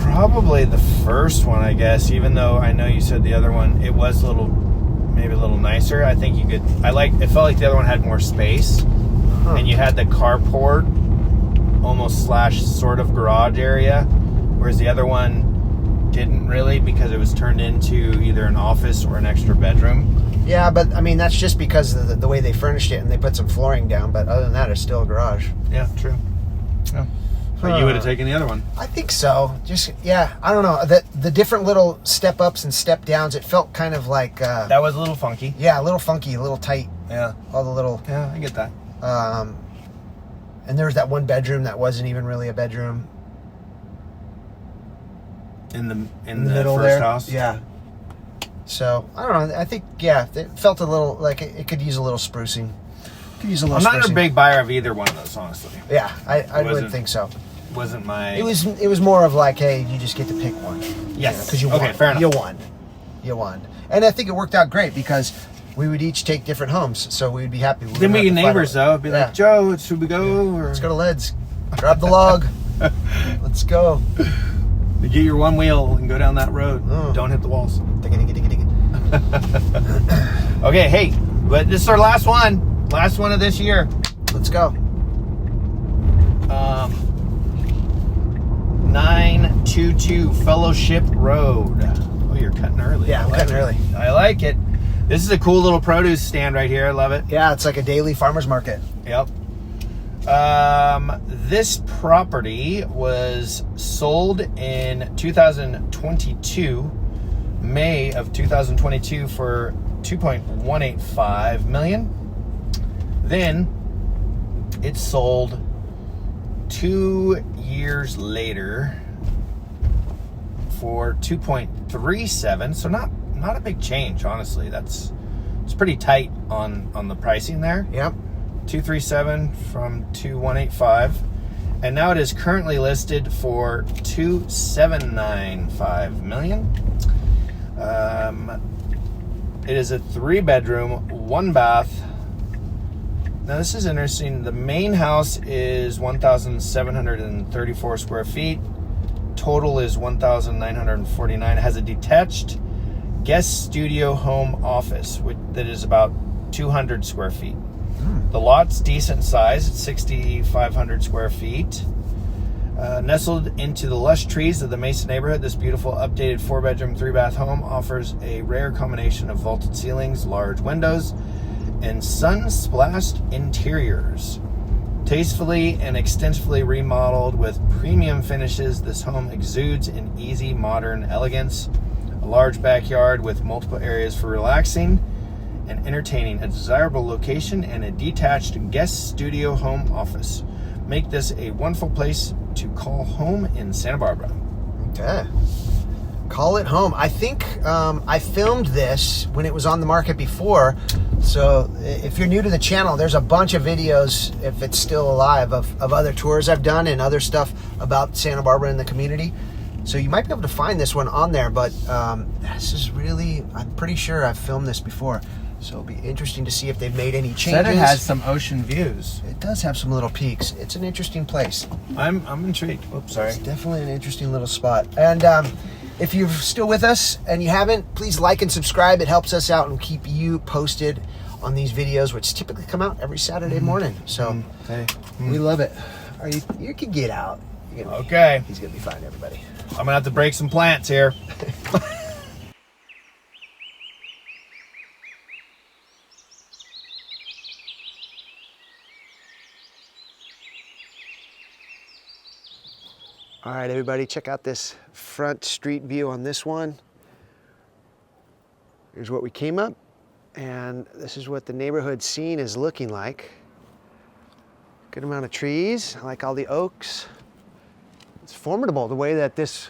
Probably the first one, I guess. Even though I know you said the other one, it was maybe a little nicer. I think you could. It felt like the other one had more space, and you had the carport, almost / sort of garage area, whereas the other one didn't really, because it was turned into either an office or an extra bedroom. Yeah, but I mean that's just because of the way they furnished it and they put some flooring down. But other than that, it's still a garage. Yeah, true. Yeah. But you would have taken the other one. I think so. Just I don't know. The different little step ups and step downs. It felt kind of like that was a little funky. Yeah, a little funky, a little tight. Yeah, all the little. Yeah, I get that. And there was that one bedroom that wasn't even really a bedroom. In the middle first there. house. Yeah. So I don't know. I think it felt a little like it could use a little sprucing. Could use a little. I'm not a big buyer of either one of those, honestly. Yeah, I wouldn't think so. Wasn't my. It was more of like, hey, you just get to pick one. Yes. Because you won. Okay, fair enough. You won. And I think it worked out great because we would each take different homes, so we'd be happy. Then we get neighbors though. It'd be like, Joe, should we go? Or... Let's go to Leeds. Grab the log. Let's go. You get your one wheel and go down that road. Don't hit the walls. Okay, hey, but this is our last one. Last one of this year. Let's go. 922 Fellowship Road. Oh, you're cutting early. Yeah, I'm cutting early. I like it. This is a cool little produce stand right here. I love it. Yeah, it's like a daily farmer's market. Yep. This property was sold in 2022, May of 2022 for $2.185 million. Then it sold 2 years later for 2.37. So not a big change, honestly. It's pretty tight on the pricing there. Yep. 237 from 2185, and now it is currently listed for 2.795 million. It is a 3-bedroom, 1-bath. Now this is interesting. The main house is 1,734 square feet. Total is 1,949. It has a detached guest studio home office that is about 200 square feet. The lot's decent size. It's 6,500 square feet. Nestled into the lush trees of the Mesa neighborhood, this beautiful updated 4-bedroom, 3-bath home offers a rare combination of vaulted ceilings, large windows, and sun-splashed interiors. Tastefully and extensively remodeled with premium finishes, this home exudes an easy, modern elegance. A large backyard with multiple areas for relaxing and entertaining, a desirable location, and a detached guest studio home office make this a wonderful place to call home in Santa Barbara. Okay. Call it home. I think I filmed this when it was on the market before. So if you're new to the channel, there's a bunch of videos, if it's still alive, of other tours I've done and other stuff about Santa Barbara and the community. So you might be able to find this one on there, but this is really, I'm pretty sure I've filmed this before. So it'll be interesting to see if they've made any changes. Said it has some ocean views. It does have some little peaks. It's an interesting place. I'm intrigued. Oops, sorry. It's definitely an interesting little spot. And if you're still with us and you haven't, please like and subscribe. It helps us out and keep you posted on these videos, which typically come out every Saturday morning. So we love it. You can get out. Okay. He's going to be fine, everybody. I'm going to have to break some plants here. All right, everybody, check out this front street view on this one. Here's what we came up, and this is what the neighborhood scene is looking like. Good amount of trees. I like all the oaks. It's formidable the way that this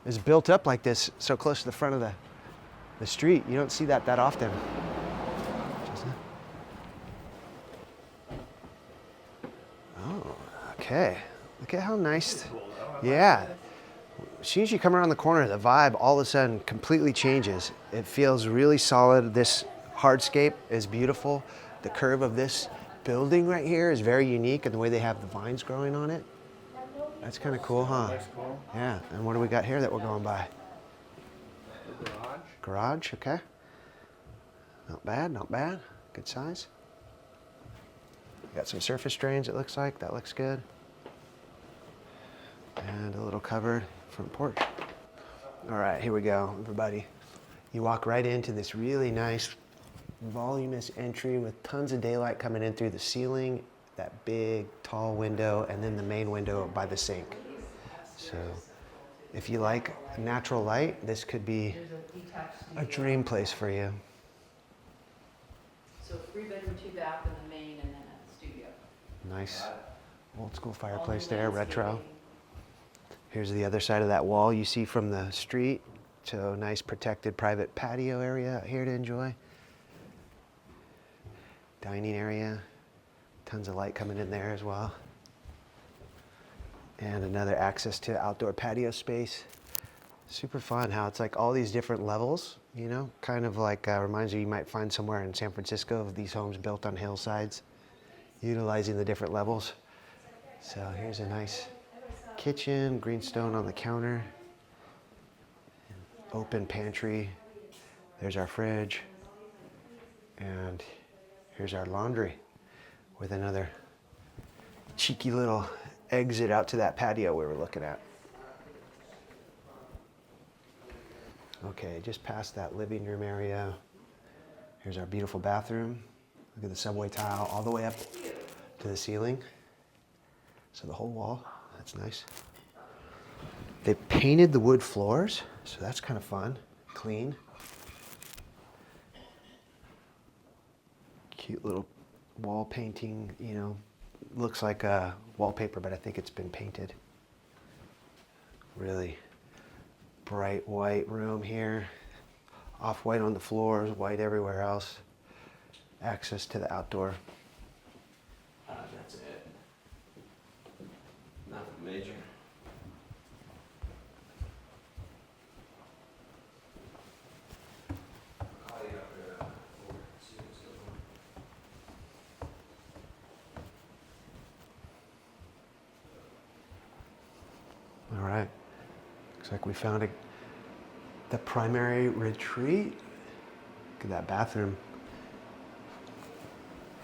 is built up like this, so close to the front of the street. You don't see that often. Oh, okay. Look at how nice. Yeah. As soon as you come around the corner, the vibe all of a sudden completely changes. It feels really solid. This hardscape is beautiful. The curve of this building right here is very unique, and the way they have the vines growing on it. That's kind of cool, huh? That's cool. Yeah. And what do we got here that we're going by? The garage. Garage, okay. Not bad, not bad. Good size. Got some surface drains, it looks like. That looks good. And a little covered front porch. All right, here we go, everybody. You walk right into this really nice, voluminous entry with tons of daylight coming in through the ceiling, that big, tall window, and then the main window by the sink. So if you like natural light, this could be a dream place for you. So 3-bedroom, 2-bath in the main, and then a studio. Nice old school fireplace there, retro. Here's the other side of that wall you see from the street. So nice protected private patio area out here to enjoy. Dining area. Tons of light coming in there as well. And another access to outdoor patio space. Super fun how it's like all these different levels, you know, kind of like reminds you might find somewhere in San Francisco of these homes built on hillsides, utilizing the different levels. So here's a nice kitchen, greenstone on the counter, open pantry. There's our fridge, and here's our laundry with another cheeky little exit out to that patio we were looking at. Okay, just past that living room area. Here's our beautiful bathroom. Look at the subway tile all the way up to the ceiling. So the whole wall, that's nice. They painted the wood floors, so that's kind of fun, clean. Cute little wall painting, you know, looks like a wallpaper, but I think it's been painted. Really bright white room here. Off-white on the floors, white everywhere else. Access to the outdoor. That's it. Nothing major. All right. Looks like we found the primary retreat. Look at that bathroom.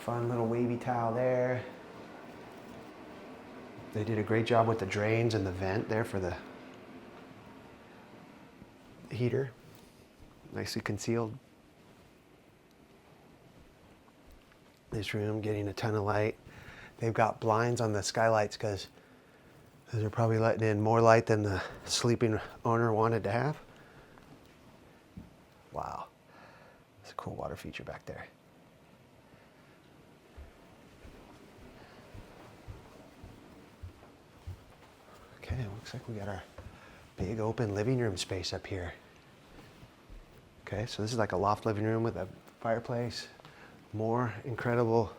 Fun little wavy tile there. They did a great job with the drains and the vent there for the heater. Nicely concealed. This room getting a ton of light. They've got blinds on the skylights because they're probably letting in more light than the sleeping owner wanted to have. Wow. It's a cool water feature back there. Okay, looks like we got our big open living room space up here. Okay, so this is like a loft living room with a fireplace. More incredible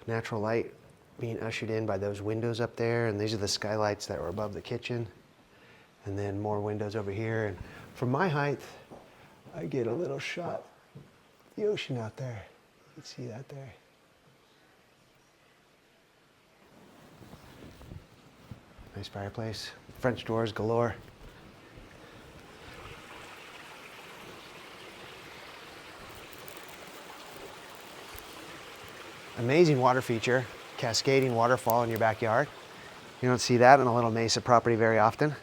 natural light being ushered in by those windows up there, and these are the skylights that were above the kitchen. And then more windows over here. And from my height, I get a little shot of the ocean out there. You can see that there. Nice fireplace. French doors galore. Amazing water feature, cascading waterfall in your backyard. You don't see that on a little Mesa property very often.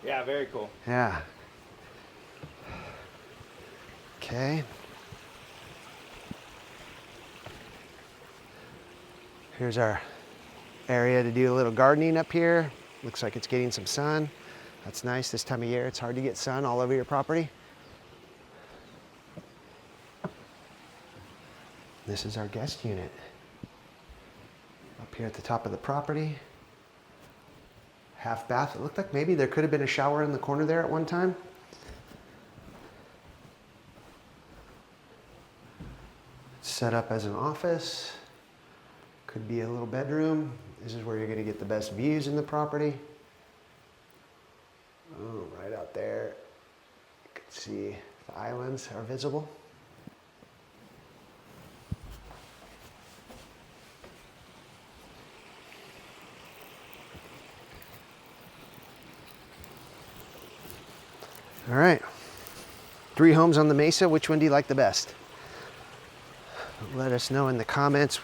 Yeah, very cool. Yeah. Okay. Here's our area to do a little gardening up here. Looks like it's getting some sun. That's nice this time of year. It's hard to get sun all over your property. This is our guest unit. Up here at the top of the property. Half bath. It looked like maybe there could have been a shower in the corner there at one time. It's set up as an office. Could be a little bedroom. This is where you're going to get the best views in the property. Oh, right out there. You can see the islands are visible. All right, 3 homes on the Mesa. Which one do you like the best? Let us know in the comments.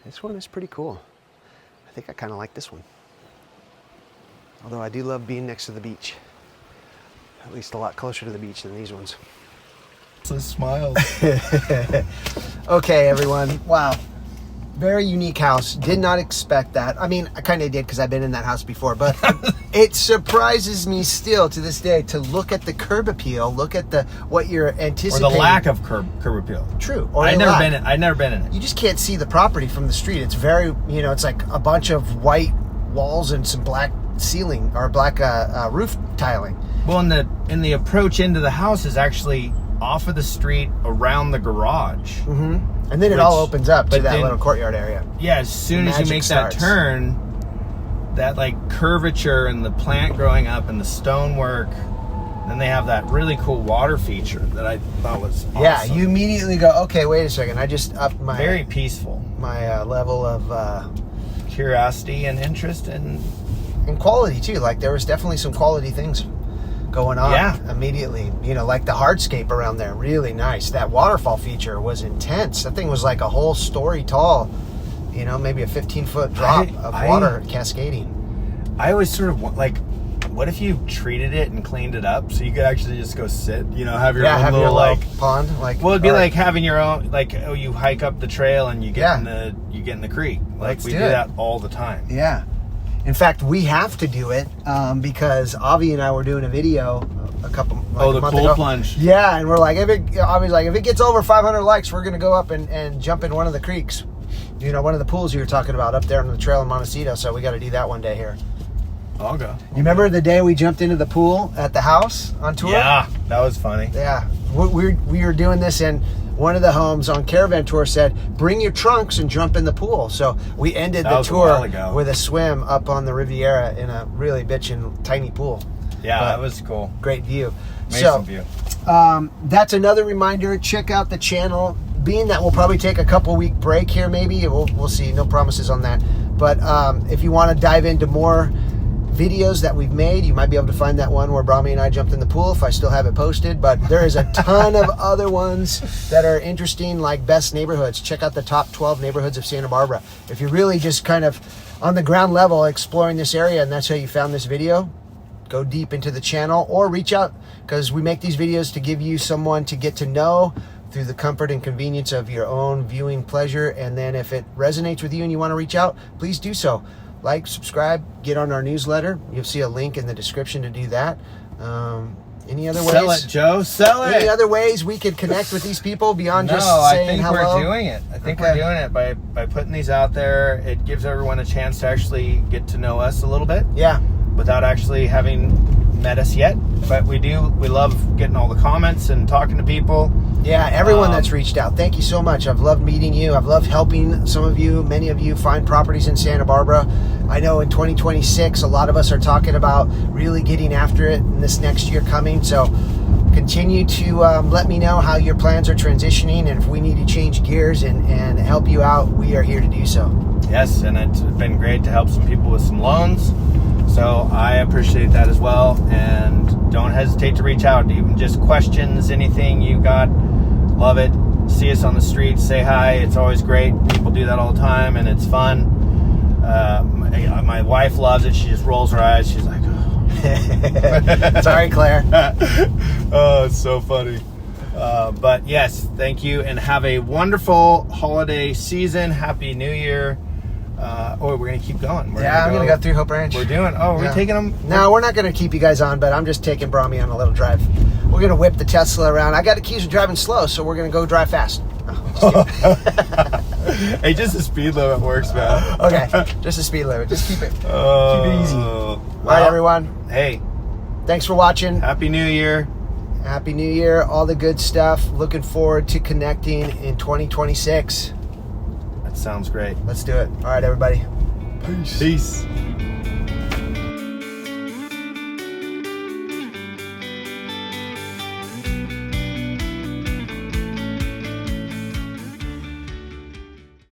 This one is pretty cool. I think I kind of like this one. Although I do love being next to the beach. At least a lot closer to the beach than these ones. So smiles. Okay, everyone. Wow. Very unique house. Did not expect that. I mean, I kind of did because I've been in that house before, but it surprises me still to this day to look at the curb appeal, look at what you're anticipating. Or the lack of curb appeal. True. Or I've never been in it. You just can't see the property from the street. It's very, it's like a bunch of white walls and some black ceiling or black roof tiling. Well, in the approach into the house is actually off of the street around the garage. Mm-hmm. And then it all opens up to that little courtyard area. Yeah, as soon as you make that turn, that like curvature and the plant growing up and the stonework, then they have that really cool water feature that I thought was awesome. Yeah, you immediately go, okay, wait a second. I just upped my... Very peaceful. My level of... curiosity and interest and quality, too. Like, there was definitely some quality things going on immediately. Like the hardscape around there, really nice. That waterfall feature was intense. That thing was like a whole story tall, maybe a 15-foot drop of water cascading. I always sort of like, what if you treated it and cleaned it up so you could actually just go sit, have your own little like pond, well, it'd be like having your own, like, you hike up the trail and you get in the creek. Like, we do that all the time. Yeah. In fact, we have to do it because Avi and I were doing a video a month cold ago. Plunge. Yeah, and we're like, Avi's like, if it gets over 500 likes, we're gonna go up and jump in one of the creeks. One of the pools you were talking about up there on the trail in Montecito. So we got to do that one day here. I'll go. You remember the day we jumped into the pool at the house on tour? Yeah, that was funny. Yeah, we were doing this, and one of the homes on Caravan Tour said, bring your trunks and jump in the pool. So we ended the tour with a swim up on the Riviera in a really bitchin' tiny pool. Yeah, that was cool. Great view. Amazing view. That's another reminder. Check out the channel. Being that we'll probably take a couple-week break here, maybe. We'll see. No promises on that. But if you want to dive into more videos that we've made. You might be able to find that one where Brahmi and I jumped in the pool if I still have it posted. But there is a ton of other ones that are interesting, like best neighborhoods. Check out the top 12 neighborhoods of Santa Barbara. If you're really just kind of on the ground level exploring this area and that's how you found this video, go deep into the channel or reach out, because we make these videos to give you someone to get to know through the comfort and convenience of your own viewing pleasure. And then if it resonates with you and you want to reach out, please do so. Like, subscribe, get on our newsletter. You'll see a link in the description to do that. Any other ways? Sell it, Joe. Sell it. Any other ways we could connect with these people beyond just I saying think hello? we're doing it. I think we're doing it by putting these out there. It gives everyone a chance to actually get to know us a little bit. Yeah. Without actually having met us yet. But we love getting all the comments and talking to people. Yeah, everyone that's reached out, thank you so much. I've loved meeting you. I've loved helping some of you, many of you, find properties in Santa Barbara. I know in 2026, a lot of us are talking about really getting after it in this next year coming. So continue to let me know how your plans are transitioning, and if we need to change gears and help you out, we are here to do so. Yes, and it's been great to help some people with some loans. So I appreciate that as well. And don't hesitate to reach out. Even just questions, anything you got. Love it. See us on the street, say hi. It's always great. People do that all the time, and it's fun. My wife loves it. She just rolls her eyes. She's like, oh. Sorry, Claire. Oh, it's so funny. But yes, thank you, and have a wonderful holiday season. Happy New Year. We're going to keep going. I'm going to go through Hope Ranch. We're taking them? No, we're not going to keep you guys on, but I'm just taking Brahmi on a little drive. We're going to whip the Tesla around. I got accused of driving slow, so we're going to go drive fast. Hey, just the speed limit works, man. Okay, just the speed limit. Just keep it easy. All right, everyone. Hey. Thanks for watching. Happy New Year. Happy New Year. All the good stuff. Looking forward to connecting in 2026. That sounds great. Let's do it. All right, everybody. Peace.